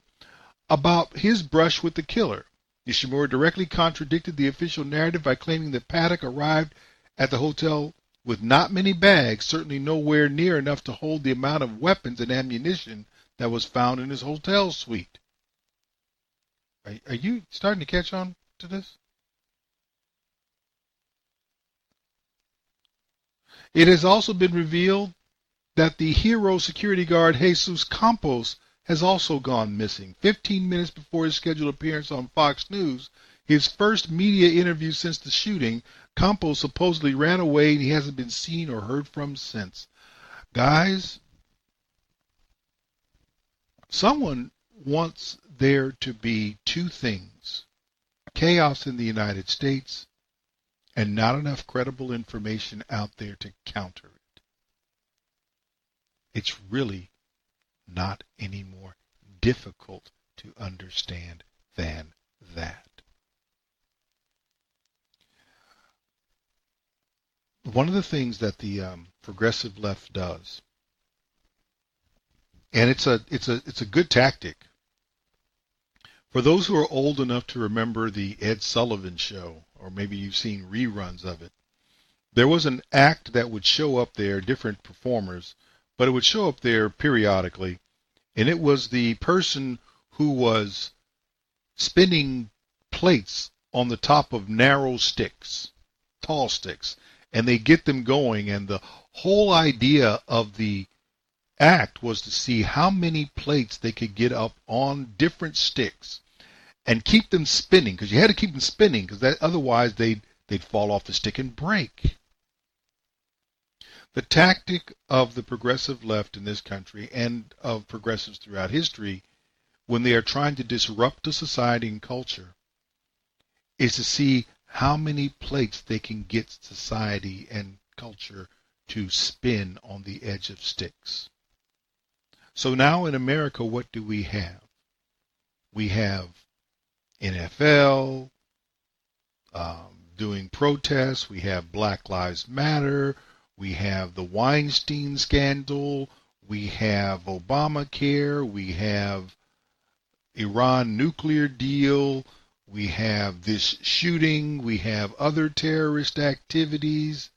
about his brush with the killer. Nishimura directly contradicted the official narrative by claiming that Paddock arrived at the hotel with not many bags, certainly nowhere near enough to hold the amount of weapons and ammunition that was found in his hotel suite. Are you starting to catch on to this? It has also been revealed that the hero security guard Jesus Campos has also gone missing. 15 minutes before his scheduled appearance on Fox News, his first media interview since the shooting, Campos supposedly ran away and he hasn't been seen or heard from since. Guys, someone wants there to be two things: chaos in the United States and not enough credible information out there to counter it. It's really not any more difficult to understand than that. One of the things that the progressive left does, and it's a good tactic. For those who are old enough to remember the Ed Sullivan Show, or maybe you've seen reruns of it, there was an act that would show up there, different performers, but it would show up there periodically, and it was the person who was spinning plates on the top of narrow sticks, tall sticks, and they get them going, and the whole idea of the act was to see how many plates they could get up on different sticks and keep them spinning, because you had to keep them spinning, because otherwise they'd fall off the stick and break. The tactic of the progressive left in this country and of progressives throughout history, when they are trying to disrupt a society and culture, is to see how many plates they can get society and culture to spin on the edge of sticks. So now in America, what do we have? We have NFL doing protests. We have Black Lives Matter. We have the Weinstein scandal. We have Obamacare. We have Iran nuclear deal. We have this shooting. We have other terrorist activities.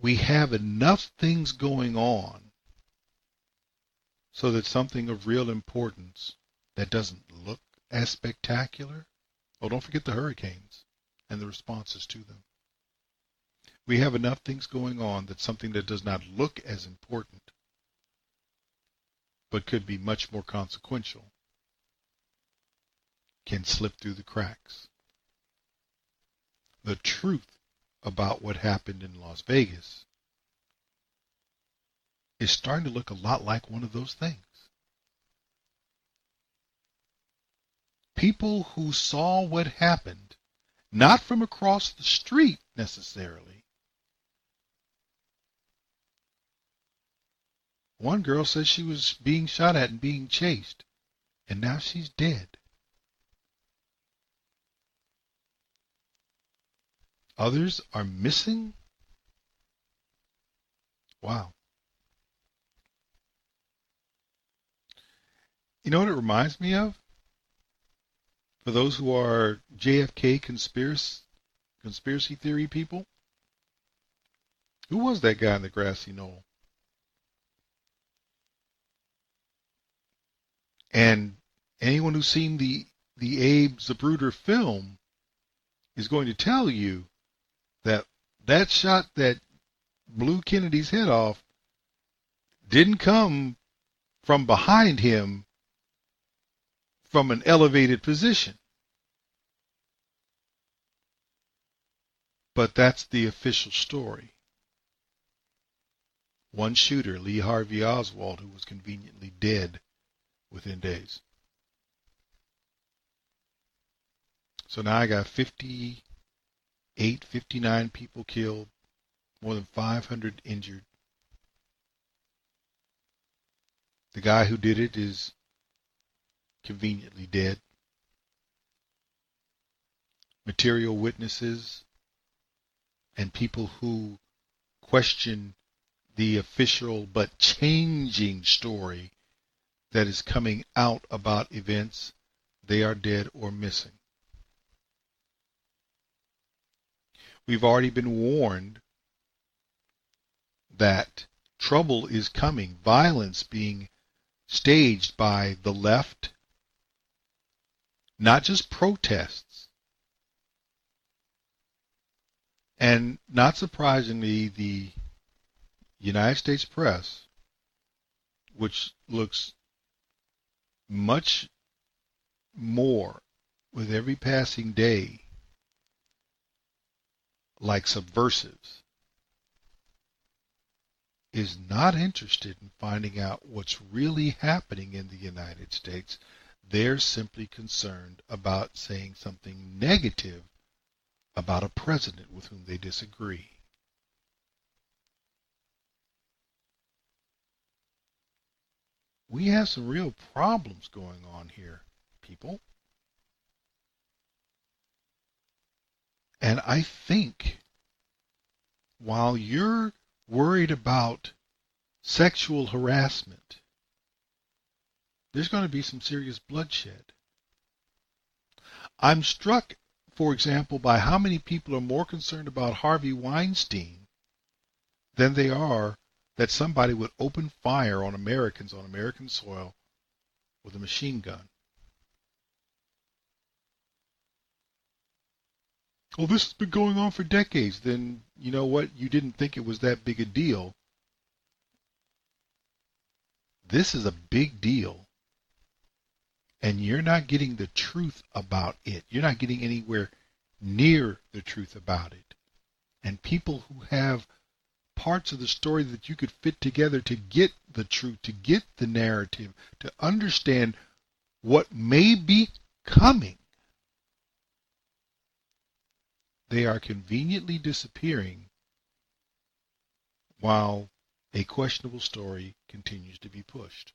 We have enough things going on so that something of real importance that doesn't look as spectacular. Oh, don't forget the hurricanes and the responses to them. We have enough things going on that something that does not look as important but could be much more consequential can slip through the cracks. The truth about what happened in Las Vegas is starting to look a lot like one of those things. People who saw what happened, not from across the street necessarily. One girl says she was being shot at and being chased, and now she's dead. Others are missing? Wow. You know what it reminds me of? For those who are JFK conspiracy theory people, who was that guy in the grassy knoll? And anyone who's seen the Abe Zapruder film is going to tell you that shot that blew Kennedy's head off didn't come from behind him from an elevated position. But that's the official story. One shooter, Lee Harvey Oswald, who was conveniently dead within days. So now I got 58, 59 people killed, more than 500 injured. The guy who did it is conveniently dead. Material witnesses and people who question the official but changing story that is coming out about events, they are dead or missing. We've already been warned that trouble is coming, violence being staged by the left, not just protests. And not surprisingly, the United States press, which looks much more with every passing day like subversives, is not interested in finding out what's really happening in the United States. They're simply concerned about saying something negative about a president with whom they disagree. We have some real problems going on here, people. And I think while you're worried about sexual harassment, there's going to be some serious bloodshed. I'm struck, for example, by how many people are more concerned about Harvey Weinstein than they are that somebody would open fire on Americans on American soil with a machine gun. Well, this has been going on for decades. Then, you know what? You didn't think it was that big a deal. This is a big deal. And you're not getting the truth about it. You're not getting anywhere near the truth about it. And people who have parts of the story that you could fit together to get the truth, to get the narrative, to understand what may be coming, they are conveniently disappearing while a questionable story continues to be pushed.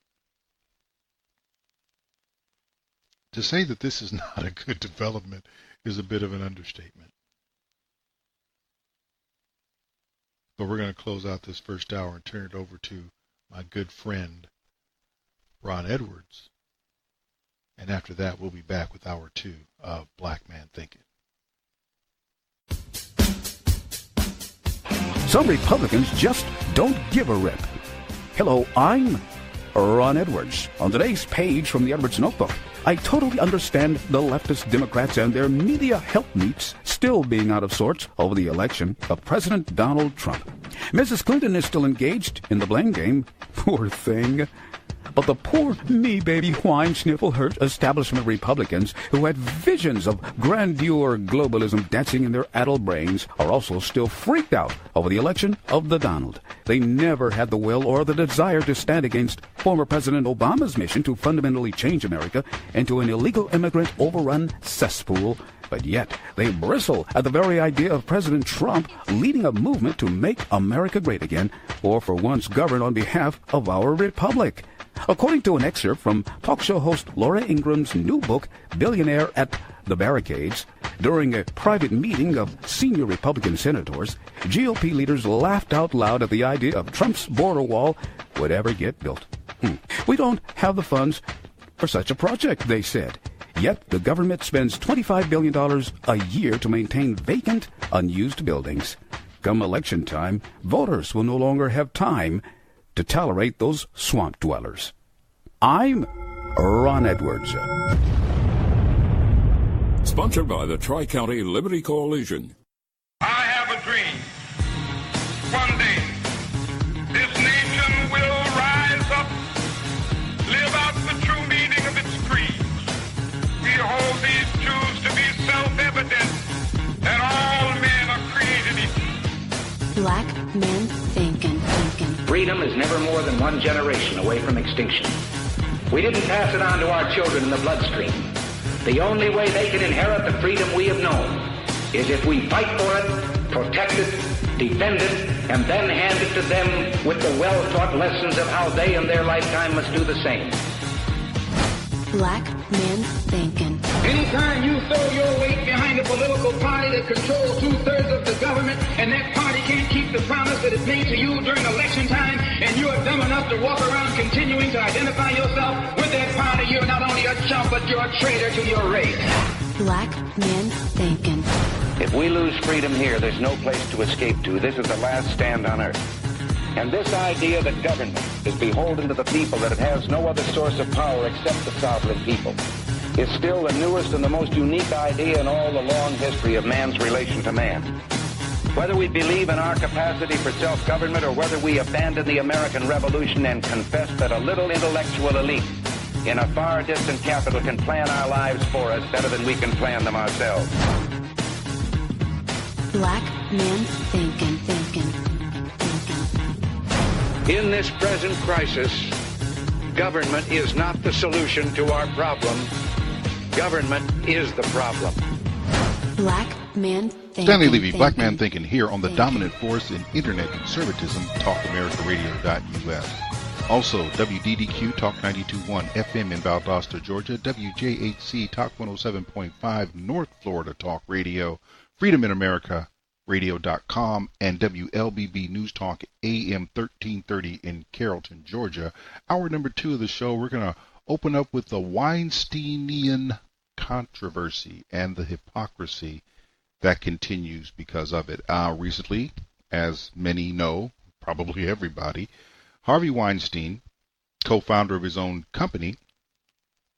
To say that this is not a good development is a bit of an understatement. But we're going to close out this first hour and turn it over to my good friend, Ron Edwards. And after that, we'll be back with hour 2 of Black Man Thinking. Some Republicans just don't give a rip. Hello, I'm Ron Edwards. On today's page from the Edwards Notebook, I totally understand the leftist Democrats and their media helpmeets still being out of sorts over the election of President Donald Trump. Mrs. Clinton is still engaged in the blame game. Poor thing. But the poor me-baby whine sniffle hurt establishment Republicans who had visions of grandeur globalism dancing in their addled brains are also still freaked out over the election of the Donald. They never had the will or the desire to stand against former President Obama's mission to fundamentally change America into an illegal immigrant overrun cesspool. But yet, they bristle at the very idea of President Trump leading a movement to make America great again, or for once govern on behalf of our republic. According to an excerpt from talk show host Laura Ingram's new book, Billionaire at the Barricades, during a private meeting of senior Republican senators, GOP leaders laughed out loud at the idea of Trump's border wall would ever get built. We don't have the funds for such a project, they said. Yet the government spends $25 billion a year to maintain vacant, unused buildings. Come election time, voters will no longer have time to tolerate those swamp dwellers. I'm Ron Edwards. Sponsored by the Tri-County Liberty Coalition. I have a dream. One day, this nation will rise up, live out the true meaning of its creed. We hold these truths to be self-evident, that all men are created equal. Black Man Thinkin. Freedom is never more than one generation away from extinction. We didn't pass it on to our children in the bloodstream. The only way they can inherit the freedom we have known is if we fight for it, protect it, defend it, and then hand it to them with the well-taught lessons of how they in their lifetime must do the same. Black Man Thinkin. Anytime you throw your weight behind a political party that controls 2/3 of the government, and that party can't keep the promise that it made to you during election time, and you are dumb enough to walk around continuing to identify yourself with that party, you're not only a chump, but you're a traitor to your race. Black Man Thinkin. If we lose freedom here, there's no place to escape to. This is the last stand on earth. And this idea that government is beholden to the people, that it has no other source of power except the sovereign people, is still the newest and the most unique idea in all the long history of man's relation to man. Whether we believe in our capacity for self-government or whether we abandon the American Revolution and confess that a little intellectual elite in a far distant capital can plan our lives for us better than we can plan them ourselves. Black Man Thinkin. In this present crisis, government is not the solution to our problem. Government is the problem. Black Man Thinkin. Stanley Levy, Black Man Thinkin, here on the dominant force in internet conservatism, TalkAmericaRadio.us. Also, WDDQ Talk 92.1 FM in Valdosta, Georgia, WJHC Talk 107.5 North Florida Talk Radio, Freedom in America Radio.com, and WLBB News Talk AM 1330 in Carrollton, Georgia. Hour number 2 of the show, we're going to open up with the Weistein-ian controversy and the hypocrisy that continues because of it. Recently, as many know, probably everybody, Harvey Weinstein, co-founder of his own company,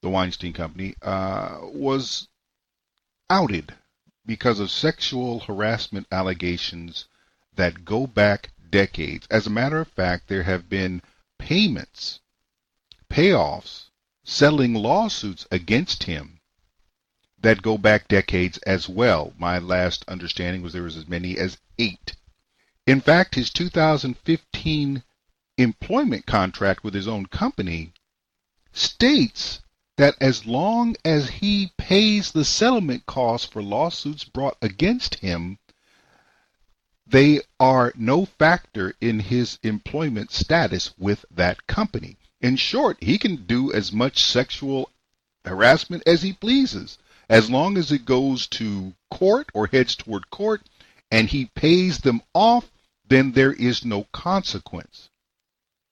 the Weinstein Company, was outed because of sexual harassment allegations that go back decades. As a matter of fact, there have been payments, payoffs, settling lawsuits against him that go back decades as well. My last understanding was there was as many as 8. In fact, his 2015 employment contract with his own company states that as long as he pays the settlement costs for lawsuits brought against him, they are no factor in his employment status with that company. In short, he can do as much sexual harassment as he pleases. As long as it goes to court or heads toward court and he pays them off, then there is no consequence.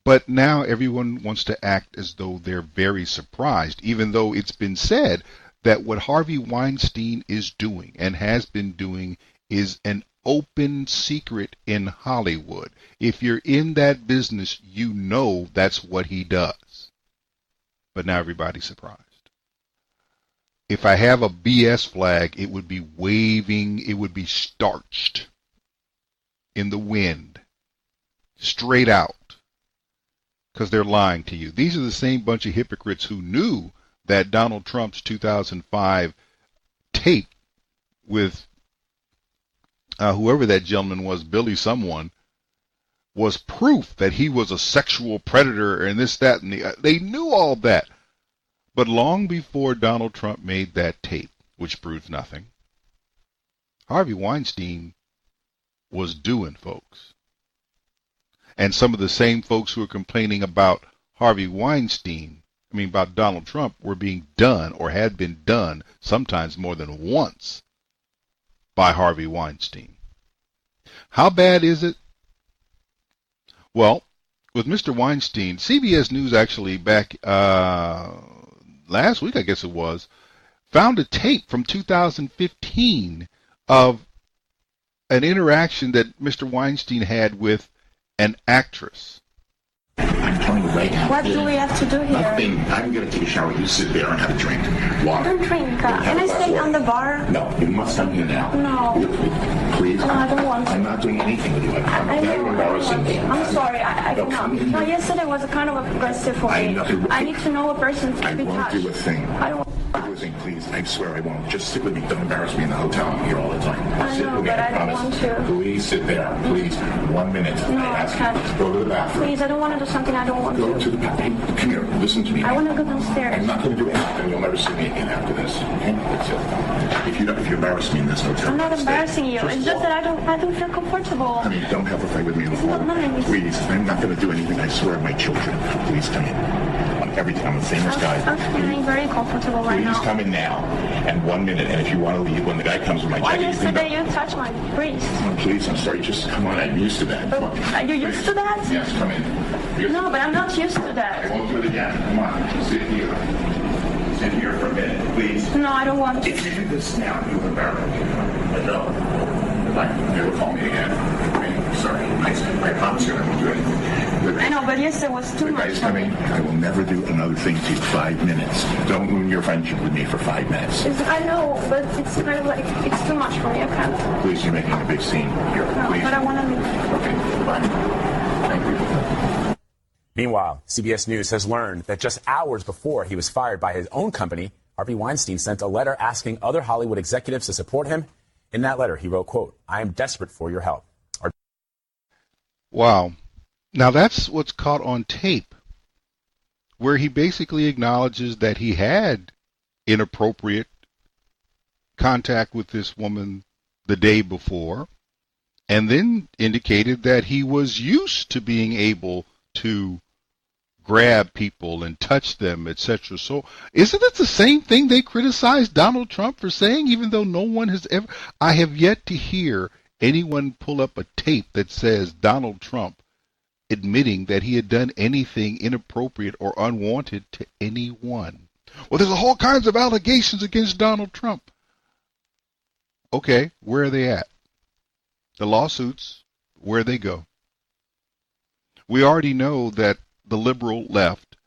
But now everyone wants to act as though they're very surprised, even though it's been said that what Harvey Weinstein is doing and has been doing is an open secret in Hollywood. If you're in that business, you know that's what he does. But now everybody's surprised. If I have a BS flag, it would be waving, it would be starched in the wind, straight out. Because they're lying to you. These are the same bunch of hypocrites who knew that Donald Trump's 2005 tape with whoever that gentleman was, Billy someone, was proof that he was a sexual predator and this, that, and the. They knew all that. But long before Donald Trump made that tape, which proves nothing, Harvey Weinstein was doing, folks. And some of the same folks who are complaining about Harvey Weinstein, about Donald Trump, were being done or had been done sometimes more than once by Harvey Weinstein. How bad is it? Well, with Mr. Weinstein, CBS News actually back last week, I guess it was, found a tape from 2015 of an interaction that Mr. Weinstein had with an actress. I'm telling you right now. What do we have to do here? Nothing. I'm going to take a shower. You sit there and have a drink. Water. I don't drink. Can I stay on the bar? No, you must come here now. No. Please. No, I don't want to. I'm not doing anything with you. I'm very embarrassing. I'm sorry. I cannot. No, yesterday was kind of aggressive for me. I need to know a person to be touched. I won't do a thing. I don't. Please, I swear I won't. Just sit with me. Don't embarrass me in the hotel. I'm here all the time. I know, but I don't want to. Please sit there. Please. 1 minute. No, I can't. Go to the bathroom. Please, I don't want to do something I don't want to. Go to the bathroom. Come here. Listen to me. I want to go downstairs. I'm not going to do anything. You'll never see me again after this. Okay? That's it. If you embarrass me in this hotel, I'm not embarrassing you. It's just that I don't feel comfortable. I mean, don't have a fight with me in the hall. Please. I'm not going to do anything. I swear, my children. Please come in. everything. I'm a famous guy. I'm feeling very comfortable right now. Please come in now, and 1 minute. And if you want to leave, when the guy comes with my jacket, yesterday you touched my breast. Oh, please, I'm sorry. Just come on. I'm used to that. Are you used to that? Yes, come in. No, but I'm not used to that. I won't do it again. Come on. Sit here. Sit here for a minute, please. No, I don't want to. If you do this now, you'll embarrass me. I know. Never call me again. I'm sorry. I promise you I won't do anything. I know, but yesterday was too much. The guy's coming. I will never do another thing to you. 5 minutes. Don't ruin your friendship with me for 5 minutes. I know, but it's kind of like, it's too much for me. I can't. Please, you're making a big scene here. No, Please. but I want to leave. Okay, bye. Thank you. Meanwhile, CBS News has learned that just hours before he was fired by his own company, Harvey Weinstein sent a letter asking other Hollywood executives to support him. In that letter, he wrote, quote, "I am desperate for your help." Wow. Now that's what's caught on tape, where he basically acknowledges that he had inappropriate contact with this woman the day before, and then indicated that he was used to being able to grab people and touch them, etc. So isn't it the same thing they criticized Donald Trump for saying, even though no one has ever... I have yet to hear anyone pull up a tape that says Donald Trump admitting that he had done anything inappropriate or unwanted to anyone. Well, there's all kinds of allegations against Donald Trump. Okay, where are they at? The lawsuits, where they go? We already know that the liberal left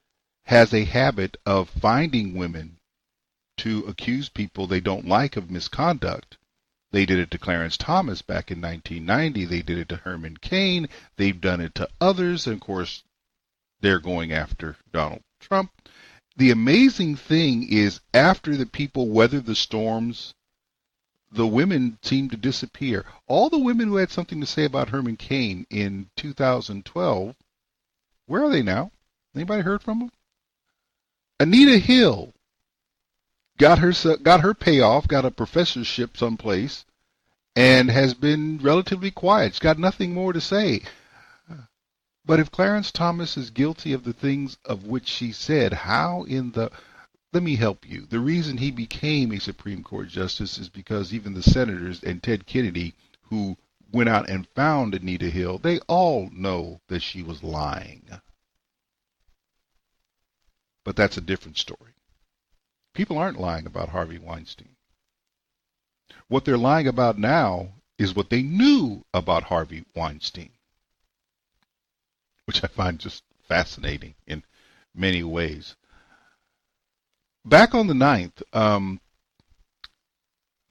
has a habit of finding women to accuse people they don't like of misconduct. They did it to Clarence Thomas back in 1990. They did it to Herman Cain. They've done it to others. And of course, they're going after Donald Trump. The amazing thing is, after the people weather the storms, the women seem to disappear. All the women who had something to say about Herman Cain in 2012, where are they now? Anybody heard from them? Anita Hill got her payoff, got a professorship someplace, and has been relatively quiet. She's got nothing more to say. But if Clarence Thomas is guilty of the things of which she said, how in the... Let me help you. The reason he became a Supreme Court justice is because even the senators and Ted Kennedy, who went out and found Anita Hill, they all know that she was lying. But that's a different story. People aren't lying about Harvey Weinstein. What they're lying about now is what they knew about Harvey Weinstein, which I find just fascinating in many ways. Back on the 9th,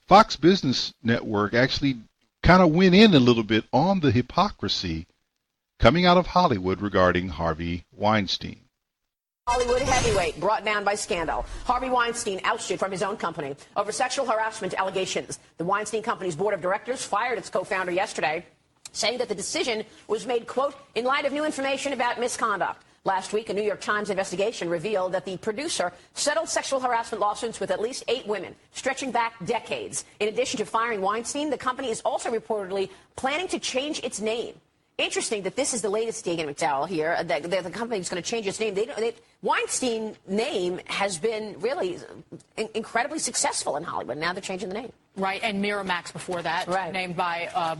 Fox Business Network actually kind of went in a little bit on the hypocrisy coming out of Hollywood regarding Harvey Weinstein. Hollywood heavyweight brought down by scandal. Harvey Weinstein ousted from his own company over sexual harassment allegations. The Weinstein Company's board of directors fired its co-founder yesterday, saying that the decision was made, quote, in light of new information about misconduct. Last week, a New York Times investigation revealed that the producer settled sexual harassment lawsuits with at least 8 women, stretching back decades. In addition to firing Weinstein, the company is also reportedly planning to change its name. Interesting that this is the latest Deegan McDowell here, that the company is going to change its name. Weinstein name has been really incredibly successful in Hollywood. Now they're changing the name. Right, and Miramax before that, right. Named by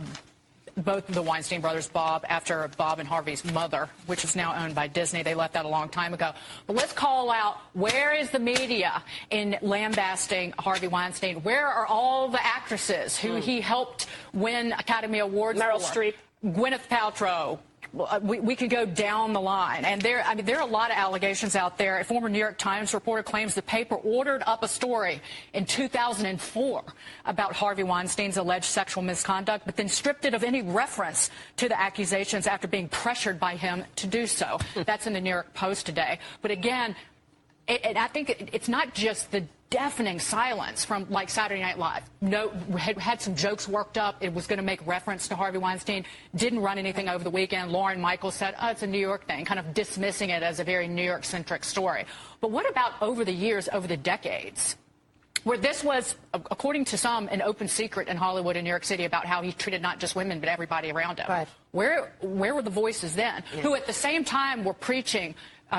both the Weinstein brothers, Bob, after Bob and Harvey's mother, which is now owned by Disney. They left that a long time ago. But let's call out, where is the media in lambasting Harvey Weinstein? Where are all the actresses who he helped win Academy Awards Meryl for? Streep. Gwyneth Paltrow. We could go down the line. And there are a lot of allegations out there. A former New York Times reporter claims the paper ordered up a story in 2004 about Harvey Weinstein's alleged sexual misconduct, but then stripped it of any reference to the accusations after being pressured by him to do so. That's in the New York Post today. But again, I think it's not just the deafening silence from, like, Saturday Night Live. No, had some jokes worked up. It was going to make reference to Harvey Weinstein. Didn't run anything over the weekend. Lauren Michaels said, oh, it's a New York thing, kind of dismissing it as a very New York-centric story. But what about over the years, over the decades, where this was, according to some, an open secret in Hollywood and New York City about how he treated not just women, but everybody around him? Right. Where were the voices then, who at the same time were preaching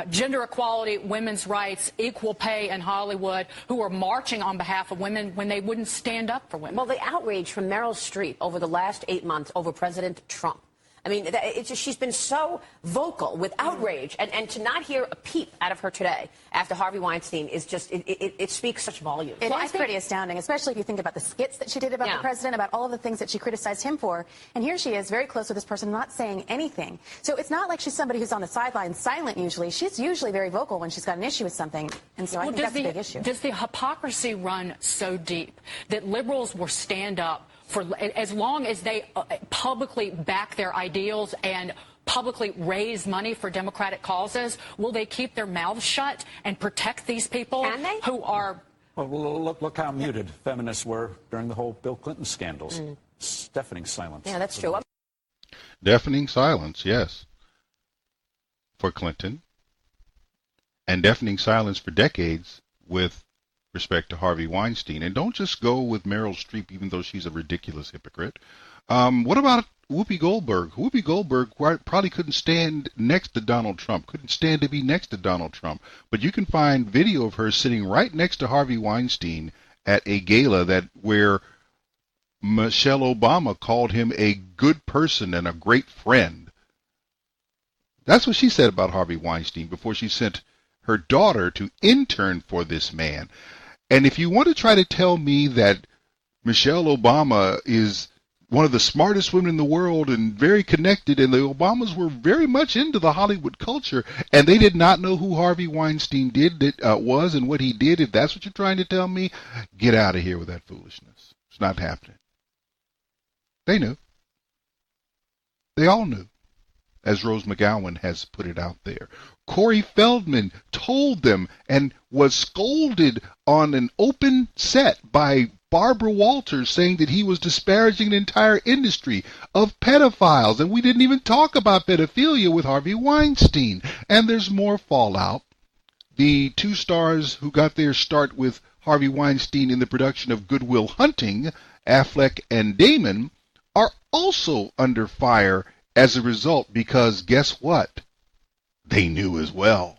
gender equality, women's rights, equal pay in Hollywood, who are marching on behalf of women when they wouldn't stand up for women. Well, the outrage from Meryl Streep over the last 8 months over President Trump. I mean, it's just, she's been so vocal with outrage, and to not hear a peep out of her today after Harvey Weinstein is just, it speaks such volumes. It is pretty astounding, especially if you think about the skits that she did about the president, about all of the things that she criticized him for. And here she is, very close with this person, not saying anything. So it's not like she's somebody who's on the sidelines, silent usually. She's usually very vocal when she's got an issue with something. And so I think that's a big issue. Does the hypocrisy run so deep that liberals will stand up for as long as they publicly back their ideals and publicly raise money for democratic causes? Will they keep their mouths shut and protect these people who are... Well, look how muted feminists were during the whole Bill Clinton scandals. Deafening silence. Yeah, that's true. Deafening silence, yes, for Clinton, and deafening silence for decades with respect to Harvey Weinstein. And don't just go with Meryl Streep, even though she's a ridiculous hypocrite. What about Whoopi Goldberg? Whoopi Goldberg probably couldn't stand next to Donald Trump, couldn't stand to be next to Donald Trump. But you can find video of her sitting right next to Harvey Weinstein at a gala where Michelle Obama called him a good person and a great friend. That's what she said about Harvey Weinstein before she sent her daughter to intern for this man. And if you want to try to tell me that Michelle Obama is one of the smartest women in the world and very connected, and the Obamas were very much into the Hollywood culture, and they did not know who Harvey Weinstein was and what he did, if that's what you're trying to tell me, get out of here with that foolishness. It's not happening. They knew. They all knew, as Rose McGowan has put it out there. Corey Feldman told them and was scolded on an open set by Barbara Walters, saying that he was disparaging an entire industry of pedophiles, and we didn't even talk about pedophilia with Harvey Weinstein. And there's more fallout. The two stars who got their start with Harvey Weinstein in the production of Good Will Hunting, Affleck and Damon, are also under fire as a result, because guess what? They knew as well.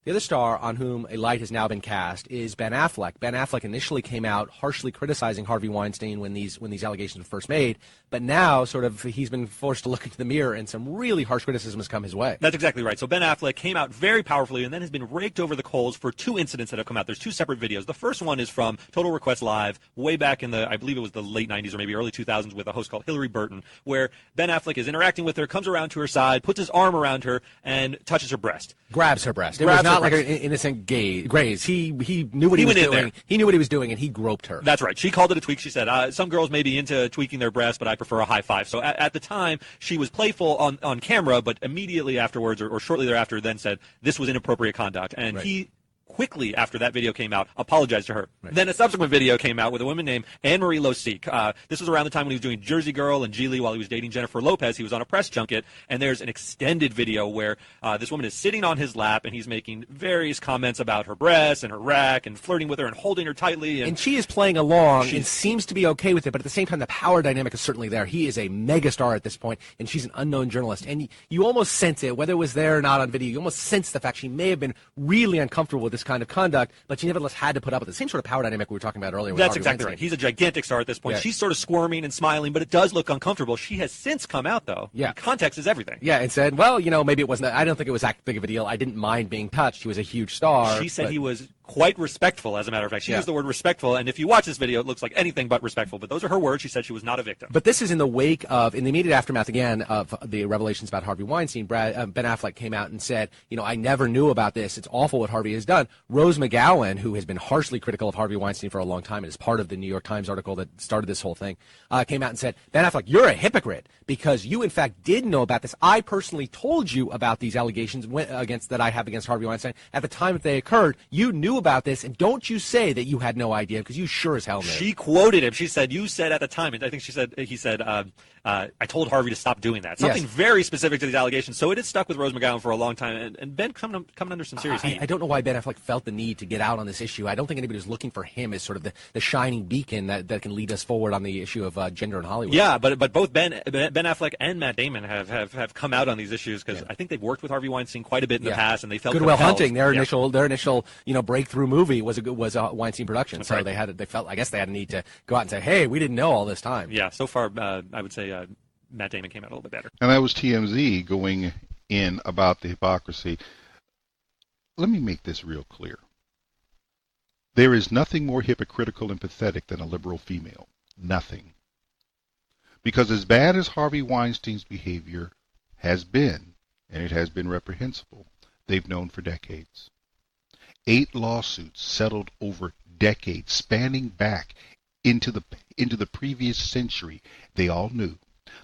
The other star on whom a light has now been cast is Ben Affleck. Ben Affleck initially came out harshly criticizing Harvey Weinstein when these allegations were first made, but now sort of he's been forced to look into the mirror, and some really harsh criticism has come his way. That's exactly right. So Ben Affleck came out very powerfully and then has been raked over the coals for two incidents that have come out. There's two separate videos. The first one is from Total Request Live way back in I believe it was the late 90s or maybe early 2000s, with a host called Hillary Burton, where Ben Affleck is interacting with her, comes around to her side, puts his arm around her, and touches her breast. Grabs her breast. It was not like an innocent graze. He knew what he was doing. He knew what he was doing, and he groped her. That's right. She called it a tweak. She said, some girls may be into tweaking their breasts, but I prefer a high five. So at the time, she was playful on camera, but immediately afterwards, or shortly thereafter, then said this was inappropriate conduct. And he quickly, after that video came out, apologized to her. Right. Then a subsequent video came out with a woman named Anne-Marie Losique. This was around the time when he was doing Jersey Girl and Geely while he was dating Jennifer Lopez. He was on a press junket, and there's an extended video where this woman is sitting on his lap, and he's making various comments about her breasts and her rack and flirting with her and holding her tightly. And she is playing along and seems to be okay with it, but at the same time, the power dynamic is certainly there. He is a megastar at this point, and she's an unknown journalist. And you almost sense it, whether it was there or not on video, you almost sense the fact she may have been really uncomfortable with this kind of conduct, but she nevertheless had to put up with the same sort of power dynamic we were talking about earlier. With That's Harvey exactly Weinstein. right. He's a gigantic star at this point. Yeah. She's sort of squirming and smiling, but it does look uncomfortable. She has since come out, though. Yeah. Context is everything. Yeah, and said, well, maybe it wasn't. I don't think it was that big of a deal. I didn't mind being touched. He was a huge star. She said he was quite respectful, as a matter of fact. She used the word respectful, and if you watch this video, it looks like anything but respectful. But those are her words. She said she was not a victim. But this is in the wake of, in the immediate aftermath, again, of the revelations about Harvey Weinstein. Ben Affleck came out and said, I never knew about this. It's awful what Harvey has done. Rose McGowan, who has been harshly critical of Harvey Weinstein for a long time and is part of the New York Times article that started this whole thing, came out and said, Ben Affleck, you're a hypocrite because you, in fact, did know about this. I personally told you about these allegations that I have against Harvey Weinstein. At the time that they occurred, you knew about this, and don't you say that you had no idea, because you sure as hell knew. She quoted him. She said, "You said at the time," and I think he said, "I told Harvey to stop doing that." Something very specific to these allegations. So it has stuck with Rose McGowan for a long time, and Ben coming under some serious heat. I don't know why Ben Affleck felt the need to get out on this issue. I don't think anybody was looking for him as sort of the shining beacon that can lead us forward on the issue of gender in Hollywood. Yeah, but both Ben Affleck and Matt Damon have come out on these issues because I think they've worked with Harvey Weinstein quite a bit in the past, and they felt Good Will compelled. Hunting. Their initial breakthrough movie was a Weinstein production. That's so right. they felt I guess they had a need to go out and say, hey, we didn't know all this time. Yeah, so far I would say Matt Damon came out a little bit better. And that was TMZ going in about the hypocrisy. Let me make this real clear. There is nothing more hypocritical and pathetic than a liberal female. Nothing. Because as bad as Harvey Weinstein's behavior has been, and it has been reprehensible, they've known for decades. 8 lawsuits settled over decades, spanning back into the previous century. They all knew.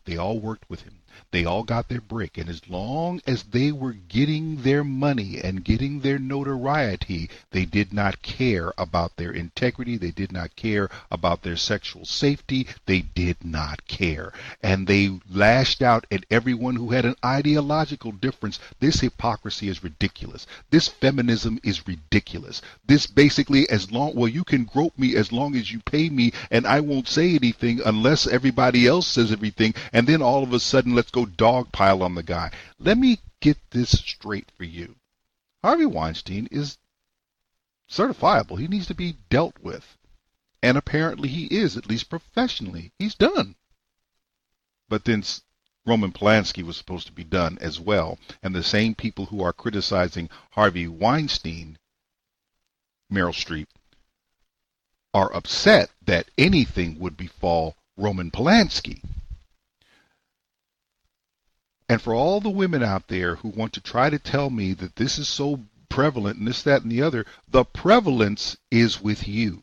They all worked with him. They all got their break. And as long as they were getting their money and getting their notoriety, they did not care about their integrity. They did not care about their sexual safety. They did not care. And they lashed out at everyone who had an ideological difference. This hypocrisy is ridiculous. This feminism is ridiculous. This basically, you can grope me as long as you pay me, and I won't say anything unless everybody else says everything. And then all of a sudden, let's go dogpile on the guy. Let me get this straight for you. Harvey Weinstein is certifiable. He needs to be dealt with. And apparently he is, at least professionally. He's done. But then Roman Polanski was supposed to be done as well. And the same people who are criticizing Harvey Weinstein, Meryl Streep, are upset that anything would befall Roman Polanski. And for all the women out there who want to try to tell me that this is so prevalent and this, that, and the other, the prevalence is with you.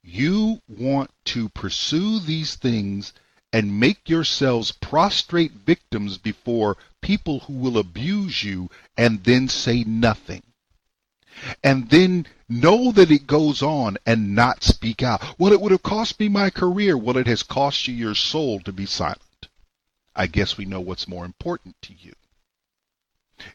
You want to pursue these things and make yourselves prostrate victims before people who will abuse you and then say nothing. And then know that it goes on and not speak out. Well, it would have cost me my career. Well, it has cost you your soul to be silent. I guess we know what's more important to you.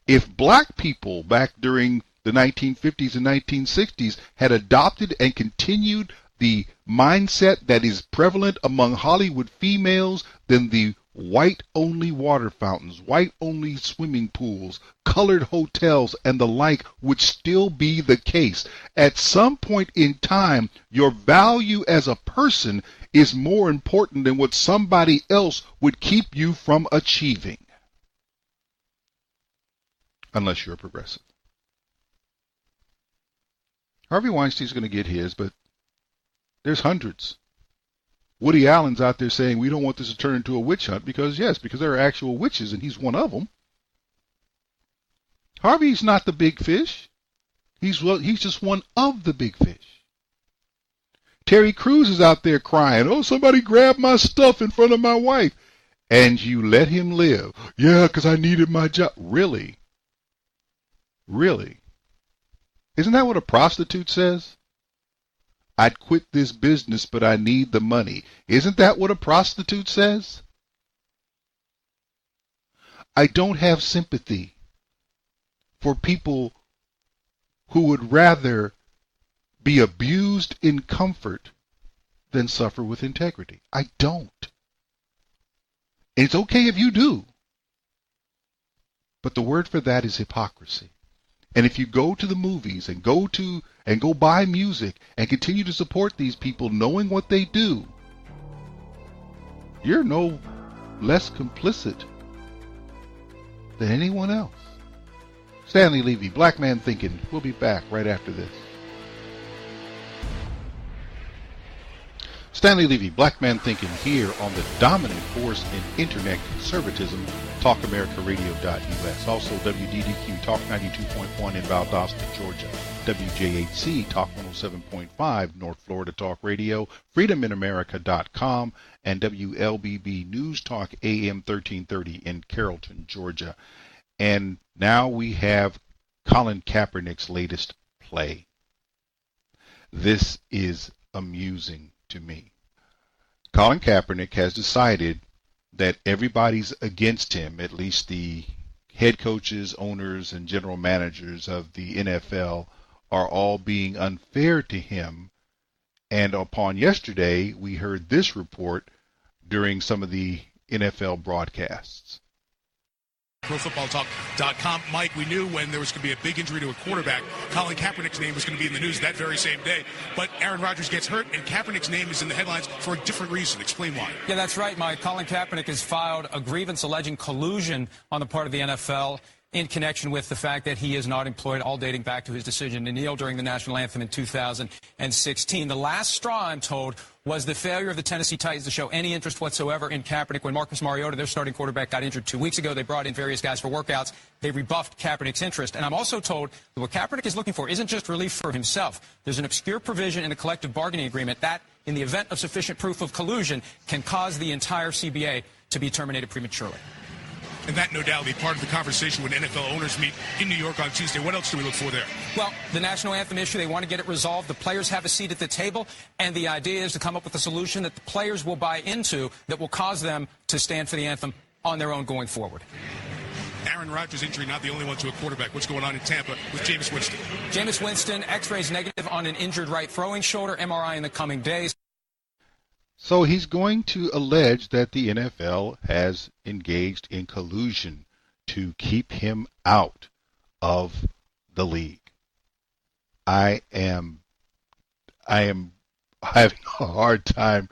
If black people back during the 1950s and 1960s had adopted and continued the mindset that is prevalent among Hollywood females, then the white-only water fountains, white-only swimming pools, colored hotels, and the like would still be the case. At some point in time, your value as a person is more important than what somebody else would keep you from achieving. Unless you're a progressive. Harvey Weinstein's going to get his, but there's hundreds. Woody Allen's out there saying we don't want this to turn into a witch hunt because there are actual witches and he's one of them. Harvey's not the big fish. He's just one of the big fish. Terry Crews is out there crying, oh, somebody grabbed my stuff in front of my wife. And you let him live. Yeah, because I needed my job. Really? Really? Isn't that what a prostitute says? I'd quit this business, but I need the money. Isn't that what a prostitute says? I don't have sympathy for people who would rather be abused in comfort than suffer with integrity. I don't. And it's okay if you do. But the word for that is hypocrisy. And if you go to the movies and go buy music and continue to support these people knowing what they do, you're no less complicit than anyone else. Stanley Levy, Black Man Thinking. We'll be back right after this. Stanley Levy, Black Man Thinking, here on the dominant force in internet conservatism, TalkAmericaRadio.us. Also WDDQ Talk 92.1 in Valdosta, Georgia. WJHC Talk 107.5 North Florida Talk Radio, FreedomInAmerica.com, and WLBB News Talk AM 1330 in Carrollton, Georgia. And now we have Colin Kaepernick's latest play. This is amusing to me. Colin Kaepernick has decided that everybody's against him, at least the head coaches, owners, and general managers of the NFL are all being unfair to him. And upon yesterday, we heard this report during some of the NFL broadcasts. ProFootballTalk.com. Mike, we knew when there was going to be a big injury to a quarterback, Colin Kaepernick's name was going to be in the news that very same day. But Aaron Rodgers gets hurt, and Kaepernick's name is in the headlines for a different reason. Explain why. Yeah, that's right, Mike. Colin Kaepernick has filed a grievance alleging collusion on the part of the NFL in connection with the fact that he is not employed, all dating back to his decision to kneel during the national anthem in 2016. The last straw, I'm told, was the failure of the Tennessee Titans to show any interest whatsoever in Kaepernick. When Marcus Mariota, their starting quarterback, got injured 2 weeks ago, they brought in various guys for workouts. They rebuffed Kaepernick's interest. And I'm also told that what Kaepernick is looking for isn't just relief for himself. There's an obscure provision in the collective bargaining agreement that, in the event of sufficient proof of collusion, can cause the entire CBA to be terminated prematurely. And that, no doubt, will be part of the conversation when NFL owners meet in New York on Tuesday. What else do we look for there? Well, the national anthem issue, they want to get it resolved. The players have a seat at the table, and the idea is to come up with a solution that the players will buy into that will cause them to stand for the anthem on their own going forward. Aaron Rodgers' injury, not the only one to a quarterback. What's going on in Tampa with Jameis Winston? Jameis Winston, x-rays negative on an injured right throwing shoulder, MRI in the coming days. So he's going to allege that the NFL has engaged in collusion to keep him out of the league. I am having a hard time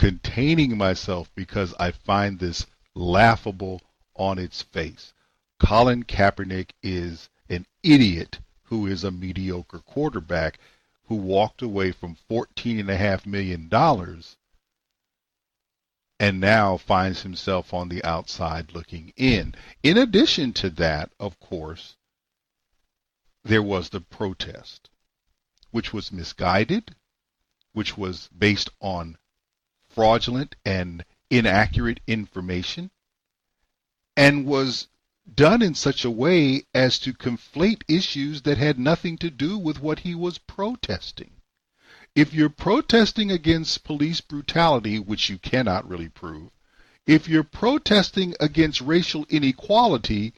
containing myself because I find this laughable on its face. Colin Kaepernick is an idiot who is a mediocre quarterback who walked away from $14.5 million and now finds himself on the outside looking in. In addition to that, of course, there was the protest, which was misguided, which was based on fraudulent and inaccurate information, and was done in such a way as to conflate issues that had nothing to do with what he was protesting. If you're protesting against police brutality, which you cannot really prove, if you're protesting against racial inequality,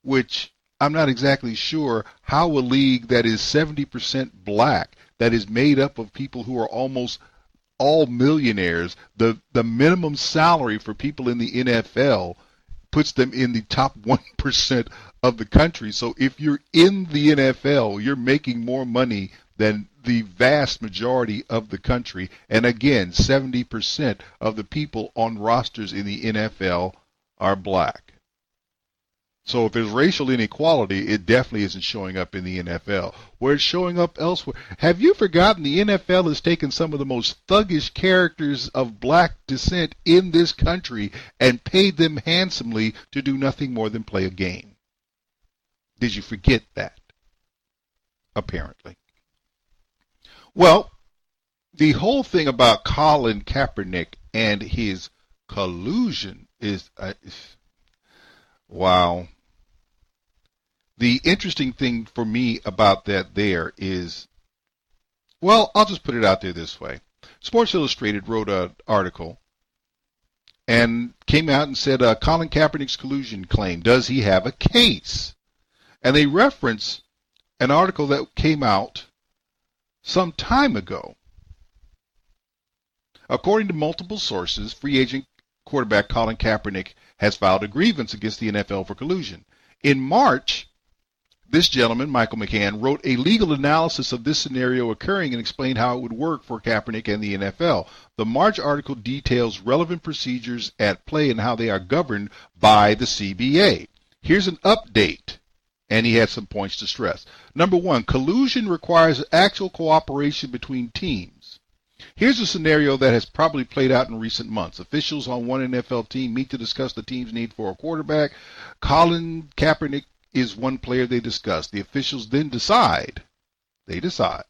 which I'm not exactly sure how a league that is 70% black, that is made up of people who are almost all millionaires, the minimum salary for people in the NFL puts them in the top 1% of the country. So if you're in the NFL, you're making more money than the vast majority of the country. And again, 70% of the people on rosters in the NFL are black. So if there's racial inequality, it definitely isn't showing up in the NFL. Where it's showing up elsewhere. Have you forgotten the NFL has taken some of the most thuggish characters of black descent in this country and paid them handsomely to do nothing more than play a game? Did you forget that? Apparently. Well, the whole thing about Colin Kaepernick and his collusion is, wow. The interesting thing for me about that there is, well, I'll just put it out there this way. Sports Illustrated wrote an article and came out and said, Colin Kaepernick's collusion claim, does he have a case? And they reference an article that came out some time ago. According to multiple sources, free agent quarterback Colin Kaepernick has filed a grievance against the NFL for collusion. In March, this gentleman, Michael McCann, wrote a legal analysis of this scenario occurring and explained how it would work for Kaepernick and the NFL. The March article details relevant procedures at play and how they are governed by the CBA. Here's an update. And he had some points to stress. Number one, collusion requires actual cooperation between teams. Here's a scenario that has probably played out in recent months. Officials on one NFL team meet to discuss the team's need for a quarterback. Colin Kaepernick is one player they discuss. The officials then decide. They decide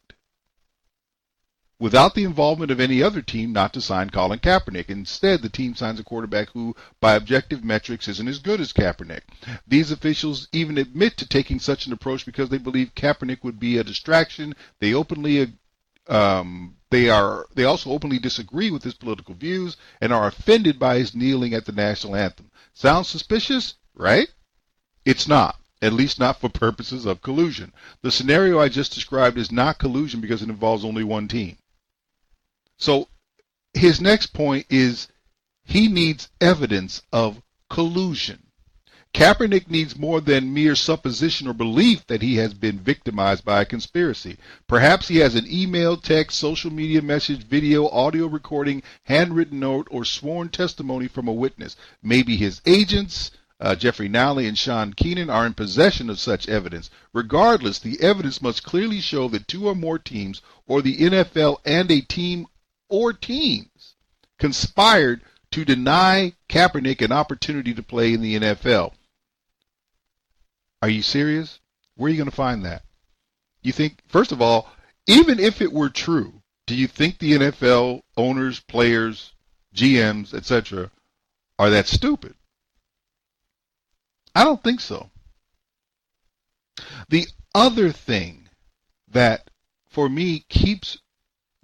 without the involvement of any other team, not to sign Colin Kaepernick. Instead, the team signs a quarterback who, by objective metrics, isn't as good as Kaepernick. These officials even admit to taking such an approach because they believe Kaepernick would be a distraction. They also openly disagree with his political views and are offended by his kneeling at the national anthem. Sounds suspicious, right? It's not. At least not for purposes of collusion. The scenario I just described is not collusion because it involves only one team. So his next point is he needs evidence of collusion. Kaepernick needs more than mere supposition or belief that he has been victimized by a conspiracy. Perhaps he has an email, text, social media message, video, audio recording, handwritten note, or sworn testimony from a witness. Maybe his agents, Jeffrey Nally and Sean Keenan, are in possession of such evidence. Regardless, the evidence must clearly show that two or more teams, or the NFL and a team or teams, conspired to deny Kaepernick an opportunity to play in the NFL. Are you serious? Where are you going to find that? You think, first of all, even if it were true, do you think the NFL owners, players, GMs, etc., are that stupid? I don't think so. The other thing that, for me, keeps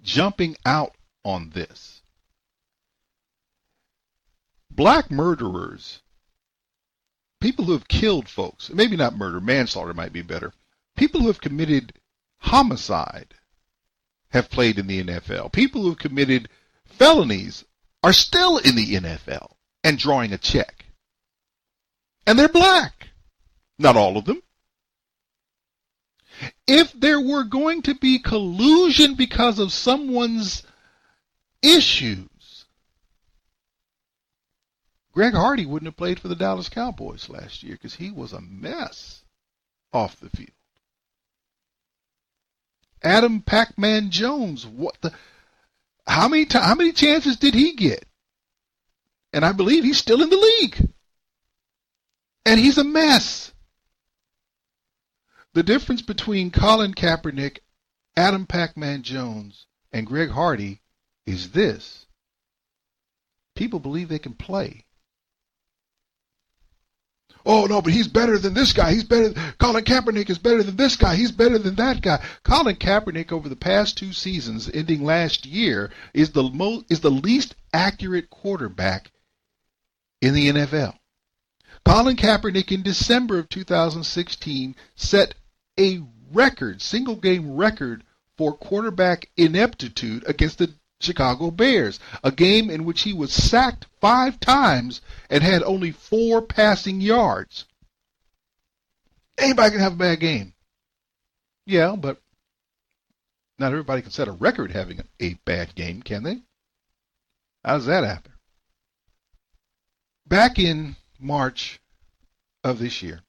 jumping out on this, black murderers, people who have killed folks, maybe not murder, manslaughter might be better, people who have committed homicide have played in the NFL. People who have committed felonies are still in the NFL and drawing a check. And they're black. Not all of them. If there were going to be collusion because of someone's issues, Greg Hardy wouldn't have played for the Dallas Cowboys last year because he was a mess off the field. Adam Pac-Man Jones, how many chances did he get? And I believe he's still in the league. And he's a mess. The difference between Colin Kaepernick, Adam Pac-Man Jones, and Greg Hardy is this. People believe they can play. Oh, no, but he's better than this guy. Colin Kaepernick is better than this guy. He's better than that guy. Colin Kaepernick, over the past 2 seasons, ending last year, is the least accurate quarterback in the NFL. Colin Kaepernick in December of 2016 set a record, single-game record for quarterback ineptitude against the Chicago Bears, a game in which he was sacked 5 times and had only 4 passing yards. Anybody can have a bad game. Yeah, but not everybody can set a record having a bad game, can they? How does that happen? Back in March of this year,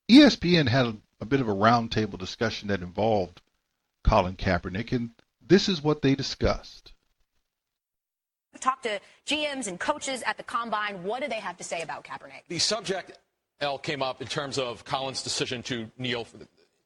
ESPN had a bit of a roundtable discussion that involved Colin Kaepernick, and this is what they discussed. Talk to GMs and coaches at the Combine. What do they have to say about Kaepernick? The subject, came up in terms of Colin's decision to kneel for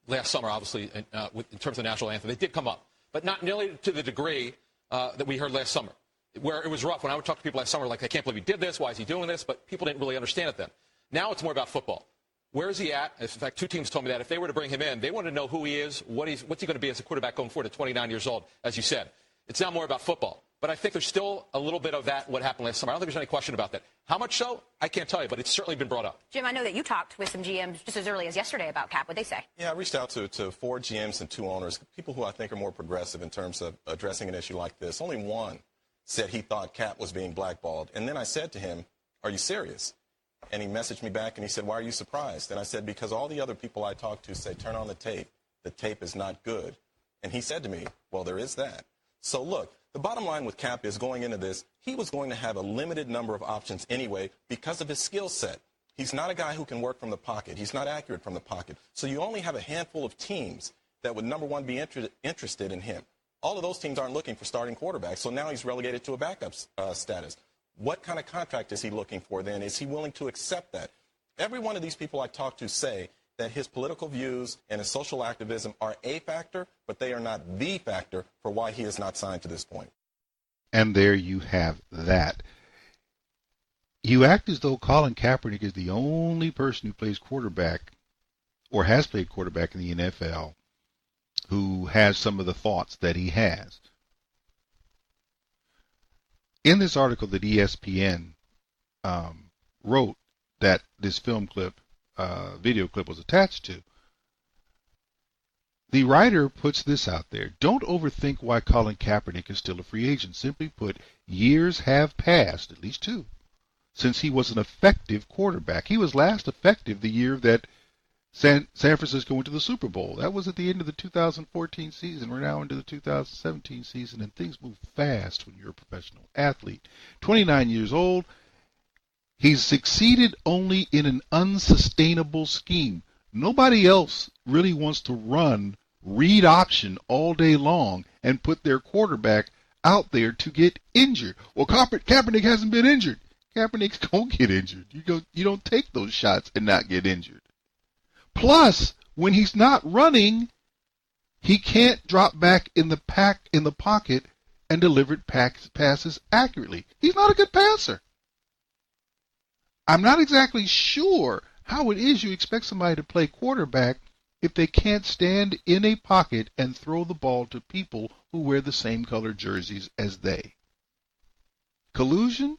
last summer, obviously, in terms of the national anthem. It did come up, but not nearly to the degree that we heard last summer, where it was rough. When I would talk to people last summer, like, I can't believe he did this. Why is he doing this? But people didn't really understand it then. Now it's more about football. Where is he at? In fact, 2 teams told me that if they were to bring him in, they want to know who he is, what's he going to be as a quarterback going forward at 29 years old, as you said. It's now more about football. But I think there's still a little bit of that, what happened last summer. I don't think there's any question about that. How much so? I can't tell you, but it's certainly been brought up. Jim, I know that you talked with some GMs just as early as yesterday about Cap. What'd they say? Yeah, I reached out to 4 GMs and 2 owners, people who I think are more progressive in terms of addressing an issue like this. Only one said he thought Cap was being blackballed. And then I said to him, "Are you serious?" And he messaged me back and he said, "Why are you surprised?" And I said, "Because all the other people I talked to say, turn on the tape. The tape is not good." And he said to me, "Well, there is that." So look, the bottom line with Cap is going into this, he was going to have a limited number of options anyway because of his skill set. He's not a guy who can work from the pocket. He's not accurate from the pocket. So you only have a handful of teams that would, number one, be interested in him. All of those teams aren't looking for starting quarterbacks, so now he's relegated to a backup status. What kind of contract is he looking for then? Is he willing to accept that? Every one of these people I talked to say that his political views and his social activism are a factor, but they are not the factor for why he is not signed to this point. And there you have that. You act as though Colin Kaepernick is the only person who plays quarterback or has played quarterback in the NFL who has some of the thoughts that he has. In this article that ESPN wrote that this film clip, video clip was attached to, the writer puts this out there. Don't overthink why Colin Kaepernick is still a free agent. Simply put, years have passed, at least 2, since he was an effective quarterback. He was last effective the year that San Francisco went to the Super Bowl. That was at the end of the 2014 season. We're now into the 2017 season, and things move fast when you're a professional athlete. 29 years old. He's succeeded only in an unsustainable scheme. Nobody else really wants to run read option all day long and put their quarterback out there to get injured. Well, Kaepernick hasn't been injured. Kaepernick don't get injured. You don't take those shots and not get injured. Plus, when he's not running, he can't drop back in the pocket and deliver passes accurately. He's not a good passer. I'm not exactly sure how it is you expect somebody to play quarterback if they can't stand in a pocket and throw the ball to people who wear the same color jerseys as they. Collusion?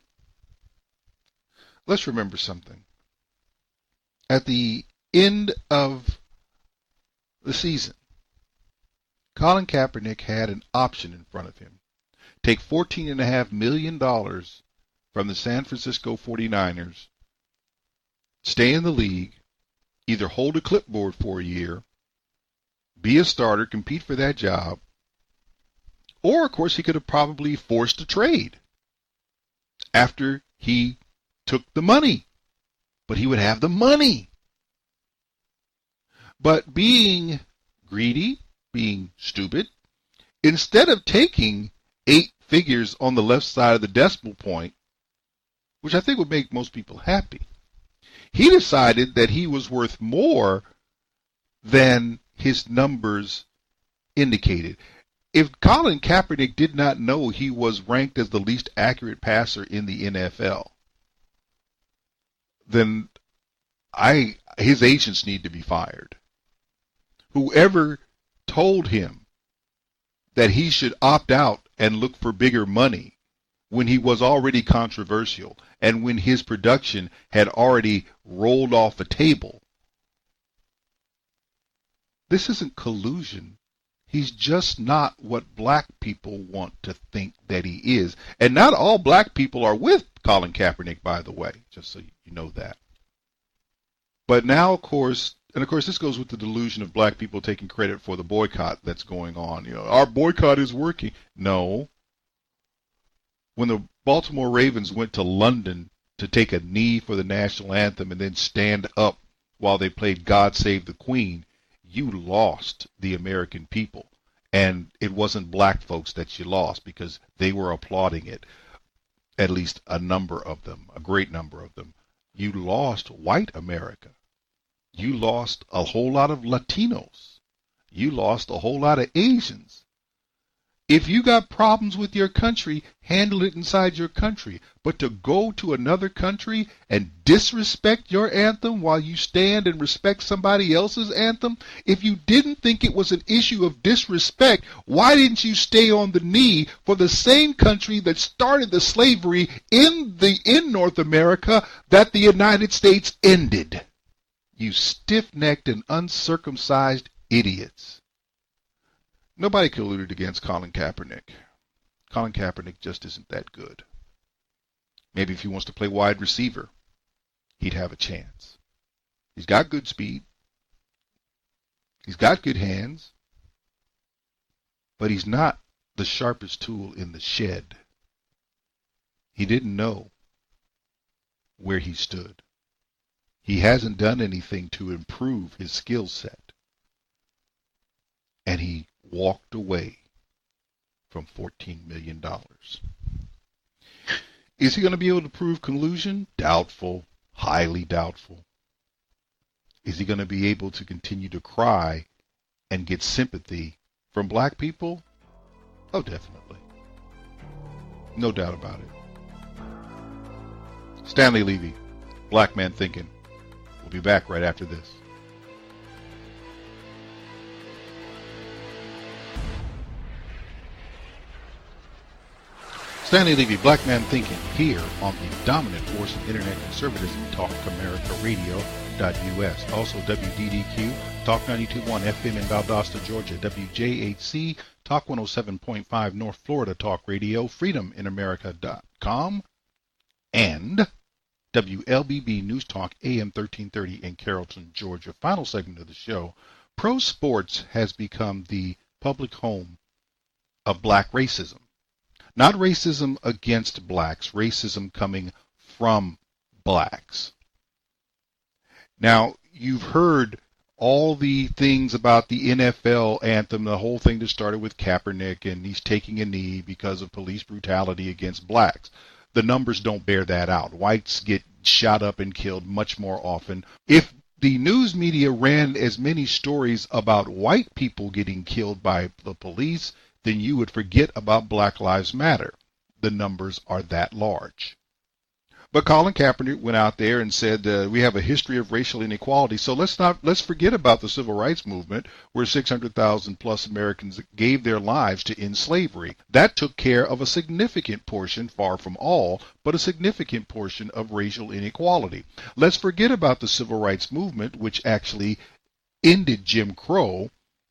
Let's remember something. At the end of the season, Colin Kaepernick had an option in front of him. Take $14.5 million from the San Francisco 49ers, stay in the league, either hold a clipboard for a year, be a starter, compete for that job, or, of course, he could have probably forced a trade after he took the money. But he would have the money. But being greedy, being stupid, instead of taking 8 figures on the left side of the decimal point, which I think would make most people happy, he decided that he was worth more than his numbers indicated. If Colin Kaepernick did not know he was ranked as the least accurate passer in the NFL, then his agents need to be fired. Whoever told him that he should opt out and look for bigger money when he was already controversial and when his production had already rolled off the table. This isn't collusion. He's just not what black people want to think that he is. And not all black people are with Colin Kaepernick, by the way, just so you know that. But now, of course, this goes with the delusion of black people taking credit for the boycott that's going on. Our boycott is working. No. When the Baltimore Ravens went to London to take a knee for the national anthem and then stand up while they played God Save the Queen, you lost the American people. And it wasn't black folks that you lost because they were applauding it. At least a number of them, a great number of them. You lost white America. You lost a whole lot of Latinos. You lost a whole lot of Asians. If you got problems with your country, handle it inside your country. But to go to another country and disrespect your anthem while you stand and respect somebody else's anthem, if you didn't think it was an issue of disrespect, why didn't you stay on the knee for the same country that started the slavery in North America that the United States ended? You stiff-necked and uncircumcised idiots. Nobody colluded against Colin Kaepernick. Colin Kaepernick just isn't that good. Maybe if he wants to play wide receiver, he'd have a chance. He's got good speed. He's got good hands. But he's not the sharpest tool in the shed. He didn't know where he stood. He hasn't done anything to improve his skill set. And he walked away from $14 million. Is he going to be able to prove collusion? Doubtful, highly doubtful. Is he going to be able to continue to cry and get sympathy from black people? Oh, definitely. No doubt about it. Stanley Levy, Black Man Thinking. We'll be back right after this. Stanley Levy, Black Man Thinking, here on the dominant force of internet conservatism, Talk America Radio.us. Also WDDQ, Talk 92.1 FM in Valdosta, Georgia, WJHC, Talk 107.5 North Florida Talk Radio, freedominamerica.com, and WLBB News Talk AM 1330 in Carrollton, Georgia. Final segment of the show. Pro sports has become the public home of black racism. Not racism against blacks, racism coming from blacks. Now, you've heard all the things about the NFL anthem, the whole thing that started with Kaepernick, and he's taking a knee because of police brutality against blacks. The numbers don't bear that out. Whites get shot up and killed much more often. If the news media ran as many stories about white people getting killed by the police, then you would forget about Black Lives Matter. The numbers are that large. But Colin Kaepernick went out there and said we have a history of racial inequality, so let's forget about the civil rights movement where 600,000 plus Americans gave their lives to end slavery. That took care of a significant portion, far from all, but a significant portion of racial inequality. Let's forget about the civil rights movement, which actually ended Jim Crow.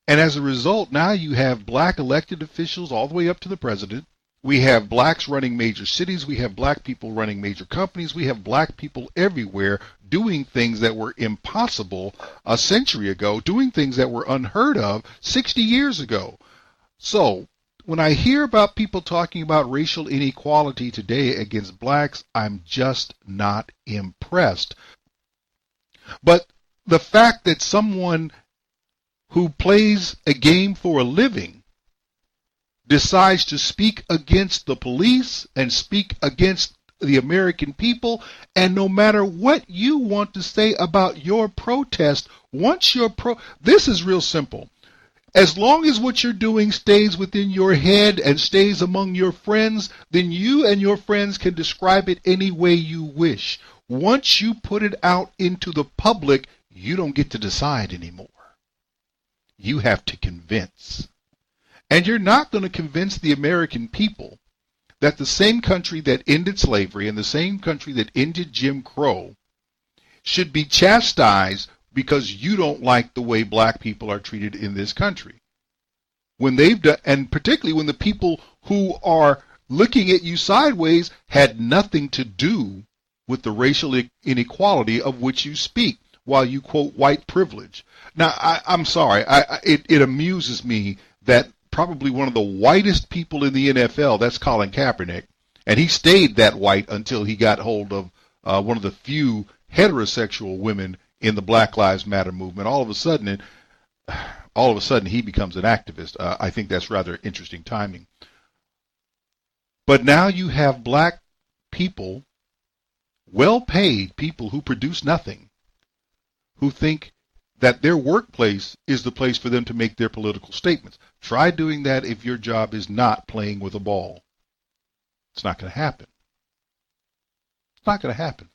And as a result, now you have black elected officials all the way up to the president. We have blacks running major cities. We have black people running major companies. We have black people everywhere doing things that were impossible a century ago, doing things that were unheard of 60 years ago. So when I hear about people talking about racial inequality today against blacks, I'm just not impressed. But the fact that someone who plays a game for a living decides to speak against the police and speak against the American people, and no matter what you want to say about your protest, this is real simple. As long as what you're doing stays within your head and stays among your friends, then you and your friends can describe it any way you wish. Once you put it out into the public, you don't get to decide anymore. You have to convince. And you're not going to convince the American people that the same country that ended slavery and the same country that ended Jim Crow should be chastised because you don't like the way black people are treated in this country. When they've done, and particularly when the people who are looking at you sideways had nothing to do with the racial inequality of which you speak, while you quote white privilege. Now, I'm sorry, it amuses me that probably one of the whitest people in the NFL, that's Colin Kaepernick, and he stayed that white until he got hold of one of the few heterosexual women in the Black Lives Matter movement. All of a sudden he becomes an activist. I think that's rather interesting timing. But now you have black people, well-paid people who produce nothing, who think that their workplace is the place for them to make their political statements. Try doing that if your job is not playing with a ball. It's not going to happen. It's not going to happen.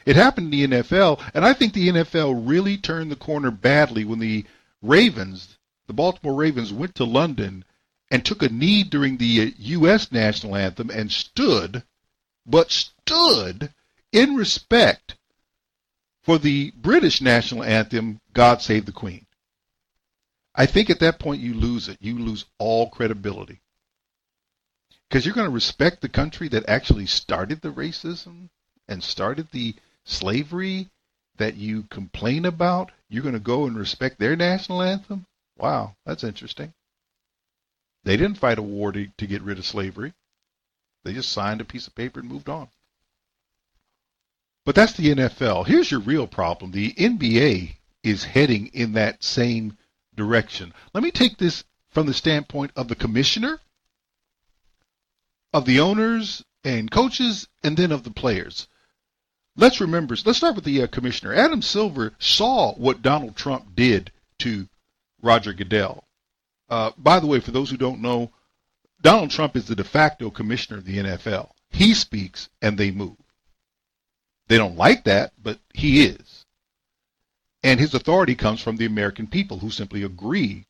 It happened in the NFL, and I think the NFL really turned the corner badly when the Ravens, the Baltimore Ravens, went to London and took a knee during the U.S. national anthem and stood in respect for the British national anthem, God Save the Queen. I think at that point you lose it. You lose all credibility. Because you're going to respect the country that actually started the racism and started the slavery that you complain about. You're going to go and respect their national anthem? Wow, that's interesting. They didn't fight a war to get rid of slavery. They just signed a piece of paper and moved on. But that's the NFL. Here's your real problem. The NBA is heading in that same direction. Let me take this from the standpoint of the commissioner, of the owners and coaches, and then of the players. let's start with the commissioner. Adam Silver saw what Donald Trump did to Roger Goodell. By the way, for those who don't know, Donald Trump is the de facto commissioner of the NFL. He speaks and they move. They don't like that, but he is. And his authority comes from the American people who simply agree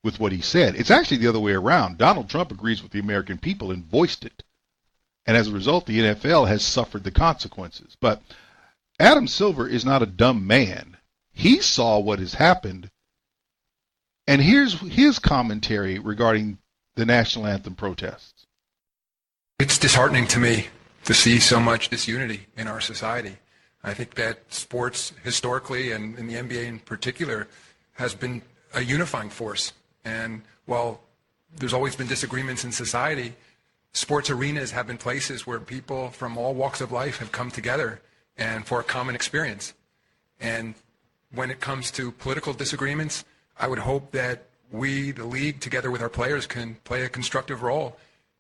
with what he said. It's actually the other way around. Donald Trump agrees with the American people and voiced it. And as a result, the NFL has suffered the consequences. But Adam Silver is not a dumb man. He saw what has happened. And here's his commentary regarding the national anthem protests. It's disheartening to me to see so much disunity in our society. I think that sports historically, and in the NBA in particular, has been a unifying force. And while there's always been disagreements in society, sports arenas have been places where people from all walks of life have come together and for a common experience. And when it comes to political disagreements, I would hope that we, the league, together with our players, can play a constructive role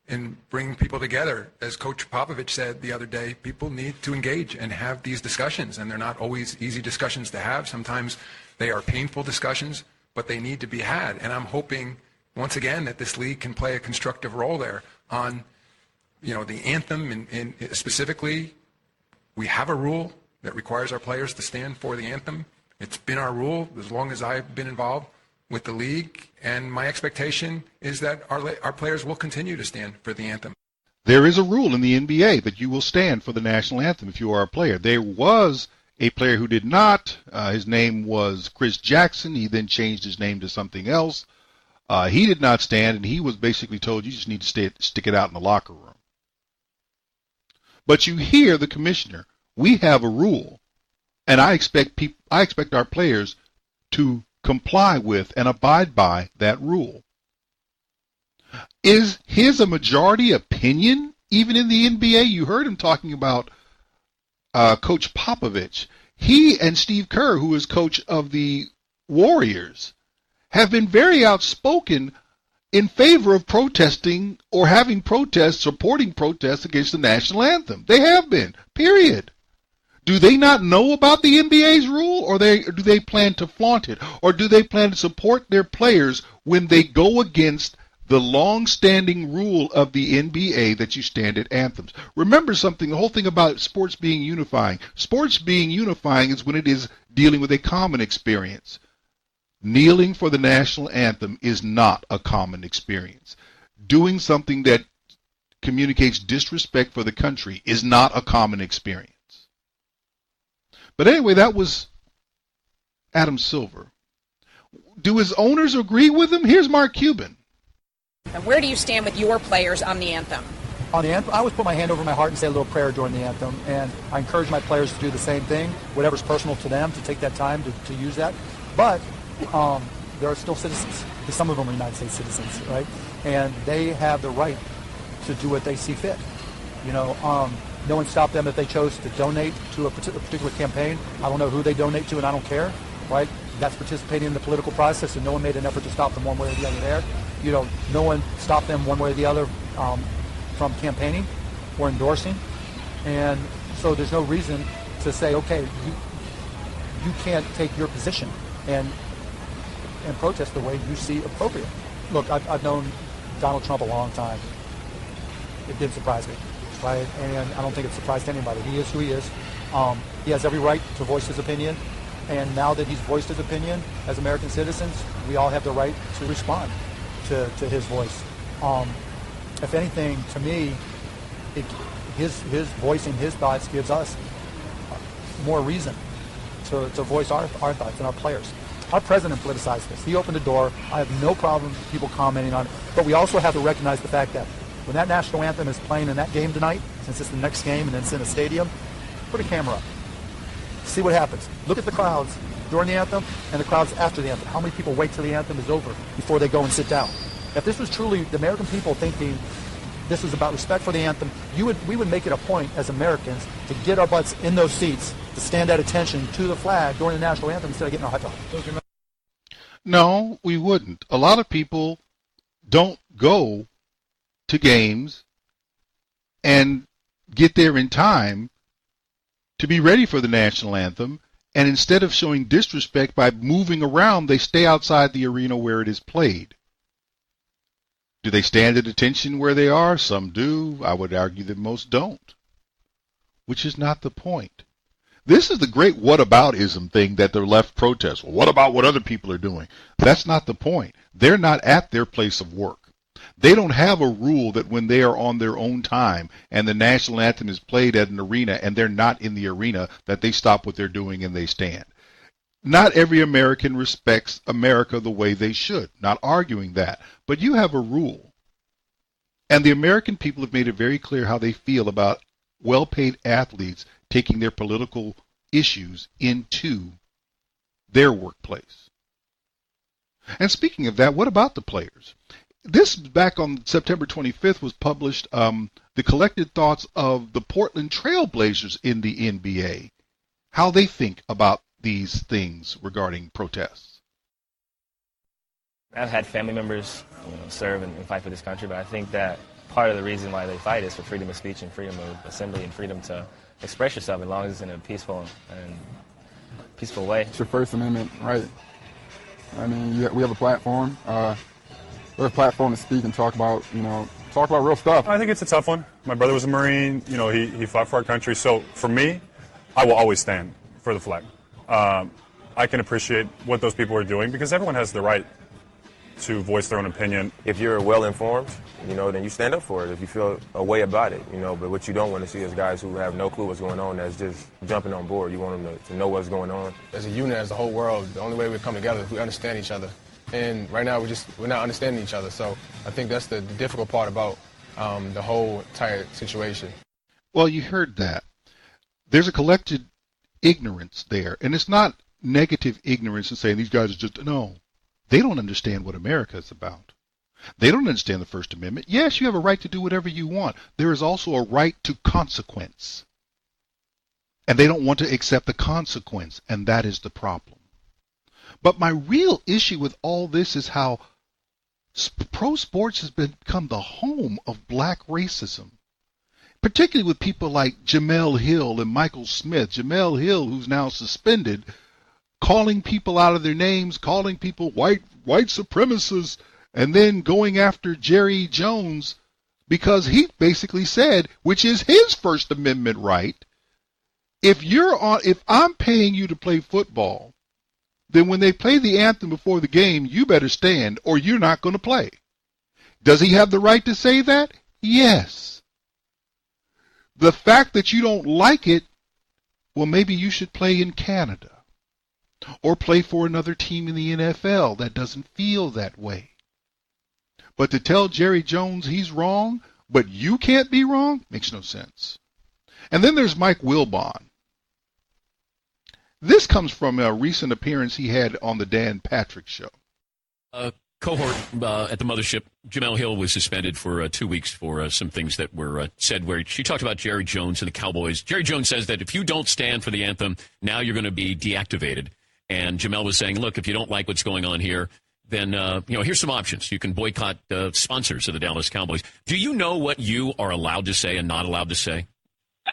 in bringing people together. As Coach Popovich said the other day, people need to engage and have these discussions, and they're not always easy discussions to have. Sometimes they are painful discussions, but they need to be had. And I'm hoping, once again, that this league can play a constructive role there on, the anthem. And specifically, we have a rule that requires our players to stand for the anthem. It's been our rule as long as I've been involved with the league, and my expectation is that our players will continue to stand for the anthem. There is a rule in the NBA that you will stand for the national anthem if you are a player. There was a player who did not. His name was Chris Jackson. He then changed his name to something else. He did not stand, and he was basically told, you just need to stick it out in the locker room. But you hear the commissioner, we have a rule, and I expect our players to comply with and abide by that rule. Is his a majority opinion even in the NBA? You heard him talking about Coach Popovich. He and Steve Kerr, who is coach of the Warriors, have been very outspoken in favor of protesting or having protests, supporting protests against the national anthem. They have been, period. Do they not know about the NBA's rule, or do they plan to flaunt it? Or do they plan to support their players when they go against the long-standing rule of the NBA that you stand at anthems? Remember something, the whole thing about sports being unifying. Sports being unifying is when it is dealing with a common experience. Kneeling for the national anthem is not a common experience. Doing something that communicates disrespect for the country is not a common experience. But anyway, that was Adam Silver. Do his owners agree with him? Here's Mark Cuban. And where do you stand with your players on the anthem? On the anthem, I always put my hand over my heart and say a little prayer during the anthem. And I encourage my players to do the same thing, whatever's personal to them, to take that time to use that. But there are still citizens. Some of them are United States citizens, right? And they have the right to do what they see fit. No one stopped them if they chose to donate to a particular campaign. I don't know who they donate to, and I don't care, right? That's participating in the political process, and no one made an effort to stop them one way or the other there. No one stopped them one way or the other from campaigning or endorsing. And so there's no reason to say, okay, you can't take your position and protest the way you see appropriate. Look, I've known Donald Trump a long time. It didn't surprise me. Right, and I don't think it's a surprise to anybody. He is who he is. He has every right to voice his opinion, and now that he's voiced his opinion as American citizens, we all have the right to respond to his voice. If anything, to me, his voicing his thoughts gives us more reason to voice our thoughts and our players. Our president politicized this. He opened the door. I have no problem with people commenting on it, but we also have to recognize the fact that when that national anthem is playing in that game tonight, since it's the next game and it's in a stadium, put a camera up. See what happens. Look at the crowds during the anthem and the crowds after the anthem. How many people wait till the anthem is over before they go and sit down? If this was truly the American people thinking this was about respect for the anthem, we would make it a point as Americans to get our butts in those seats, to stand at attention to the flag during the national anthem instead of getting our hot dog. No, we wouldn't. A lot of people don't go to games and get there in time to be ready for the national anthem, and instead of showing disrespect by moving around, they stay outside the arena where it is played. Do they stand at attention where they are? Some do. I would argue that most don't, which is not the point. This is the great whataboutism thing that the left protests. Well, what about what other people are doing? That's not the point. They're not at their place of work. They don't have a rule that when they are on their own time and the national anthem is played at an arena and they're not in the arena, that they stop what they're doing and they stand. Not every American respects America the way they should. Not arguing that. But you have a rule. And the American people have made it very clear how they feel about well-paid athletes taking their political issues into their workplace. And speaking of that, what about the players? This, back on September 25th, was published, the collected thoughts of the Portland Trail Blazers in the NBA, how they think about these things regarding protests. I've had family members serve and fight for this country, but I think that part of the reason why they fight is for freedom of speech and freedom of assembly and freedom to express yourself, as long as it's in a peaceful way. It's your First Amendment right. I mean, we have a platform. We have a platform to speak and talk about real stuff. I think it's a tough one. My brother was a Marine. He fought for our country. So for me, I will always stand for the flag. I can appreciate what those people are doing because everyone has the right to voice their own opinion. If you're well informed, then you stand up for it if you feel a way about it, but what you don't want to see is guys who have no clue what's going on that's just jumping on board. You want them to know what's going on. As a unit, as the whole world, the only way we come together is we understand each other. And right now we're not understanding each other. So I think that's the difficult part about the whole entire situation. Well, you heard that. There's a collected ignorance there. And it's not negative ignorance and saying these guys are just, no. They don't understand what America is about. They don't understand the First Amendment. Yes, you have a right to do whatever you want. There is also a right to consequence. And they don't want to accept the consequence, and that is the problem. But my real issue with all this is how pro sports has become the home of black racism, particularly with people like Jamel Hill and Michael Smith. Jamel Hill, who's now suspended, calling people out of their names, calling people white supremacists, and then going after Jerry Jones because he basically said, which is his First Amendment right, if I'm paying you to play football, then when they play the anthem before the game, you better stand or you're not going to play. Does he have the right to say that? Yes. The fact that you don't like it, well, maybe you should play in Canada. Or play for another team in the NFL that doesn't feel that way. But to tell Jerry Jones he's wrong, but you can't be wrong, makes no sense. And then there's Mike Wilbon. This comes from a recent appearance he had on the Dan Patrick Show. Cohort at the mothership, Jamel Hill was suspended for 2 weeks for some things that were said where she talked about Jerry Jones and the Cowboys. Jerry Jones says that if you don't stand for the anthem, now you're going to be deactivated. And Jamel was saying, look, if you don't like what's going on here, then, here's some options. You can boycott sponsors of the Dallas Cowboys. Do you know what you are allowed to say and not allowed to say?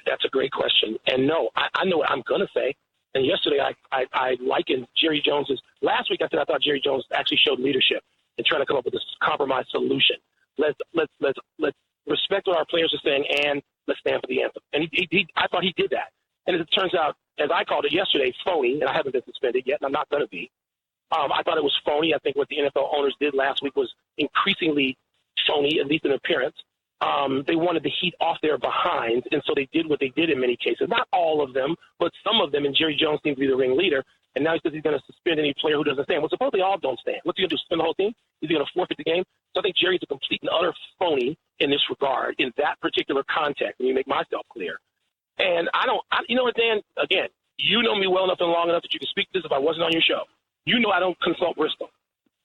That's a great question. And no, I know what I'm going to say. And yesterday I likened Jerry Jones's. Last week I said I thought Jerry Jones actually showed leadership in trying to come up with a compromise solution. Let's respect what our players are saying and let's stand for the anthem. And I thought he did that. And as it turns out, as I called it yesterday, phony, and I haven't been suspended yet, and I'm not going to be. I thought it was phony. I think what the NFL owners did last week was increasingly phony, at least in appearance. They wanted the heat off their behinds, and so they did what they did in many cases. Not all of them, but some of them, and Jerry Jones seems to be the ringleader. And now he says he's going to suspend any player who doesn't stand. Well, suppose they all don't stand. What's he going to do, suspend the whole team? Is he going to forfeit the game? So I think Jerry's a complete and utter phony in this regard, in that particular context. Let me make myself clear. And you know what, Dan, again, you know me well enough and long enough that you can speak to this if I wasn't on your show. You know I don't consult Bristol.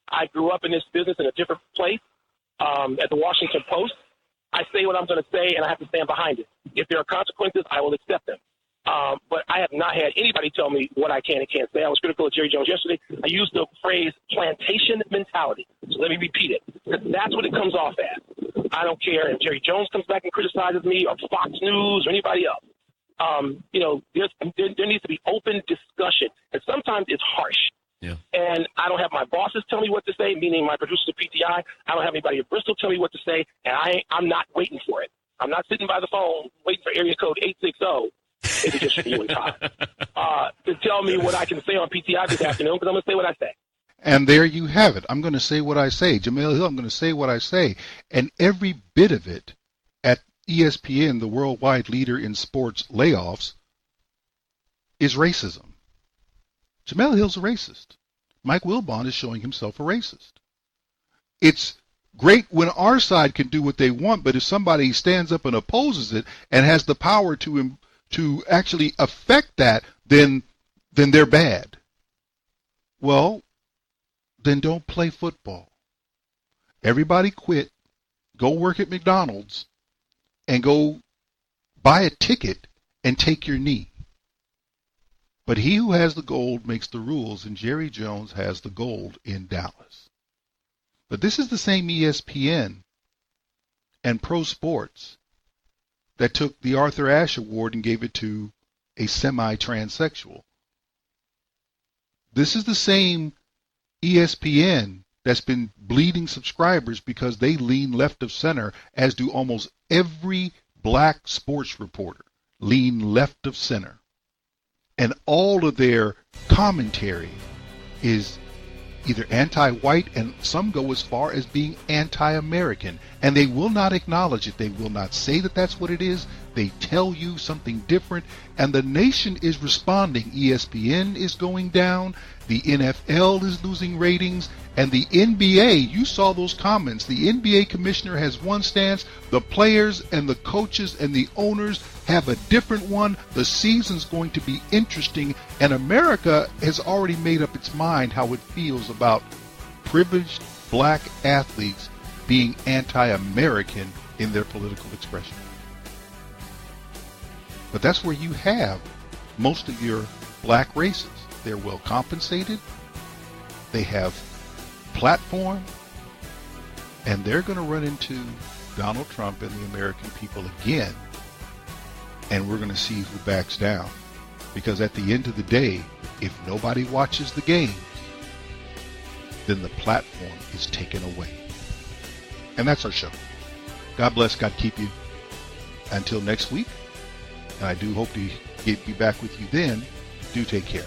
I grew up in this business in a different place at the Washington Post. I say what I'm going to say, and I have to stand behind it. If there are consequences, I will accept them. But I have not had anybody tell me what I can and can't say. I was critical of Jerry Jones yesterday. I used the phrase plantation mentality. So let me repeat it, because that's what it comes off as. I don't care if Jerry Jones comes back and criticizes me or Fox News or anybody else. There needs to be open discussion, and sometimes it's harsh. Yeah. And I don't have my bosses tell me what to say, meaning my producers at PTI. I don't have anybody at Bristol tell me what to say, and I'm not waiting for it. I'm not sitting by the phone waiting for area code 860. It's just for you and Todd to tell me what I can say on PTI this afternoon, because I'm going to say what I say. And there you have it. I'm going to say what I say. Jamel Hill, I'm going to say what I say. And every bit of it at ESPN, the worldwide leader in sports layoffs, is racism. Jamel Hill's a racist. Mike Wilbon is showing himself a racist. It's great when our side can do what they want, but if somebody stands up and opposes it and has the power to actually affect that, then they're bad. Well, then don't play football. Everybody quit, go work at McDonald's, and go buy a ticket and take your knee. But he who has the gold makes the rules, and Jerry Jones has the gold in Dallas. But this is the same ESPN and Pro Sports that took the Arthur Ashe Award and gave it to a semi-transsexual. This is the same ESPN that's been bleeding subscribers because they lean left of center, as do almost every black sports reporter lean left of center. And all of their commentary is either anti-white, and some go as far as being anti-American. And they will not acknowledge it. They will not say that that's what it is. They tell you something different. And the nation is responding. ESPN is going down. The NFL is losing ratings. And the NBA, you saw those comments. The NBA commissioner has one stance. The players and the coaches and the owners have a different one. The season's going to be interesting. And America has already made up its mind how it feels about privileged black athletes being anti-American in their political expression. But that's where you have most of your black races. They're well compensated. They have platform. And they're going to run into Donald Trump and the American people again. And we're going to see who backs down. Because at the end of the day, if nobody watches the game, then the platform is taken away. And that's our show. God bless, God keep you. Until next week, and I do hope to be back with you then, do take care.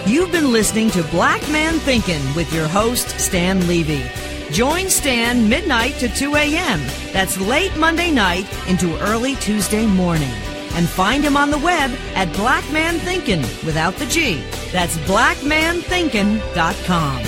You've been listening to Black Man Thinkin' with your host, Stan Levy. Join Stan midnight to 2 a.m. That's late Monday night into early Tuesday morning. And find him on the web at Black Man Thinkin' without the G. That's blackmanthinkin.com.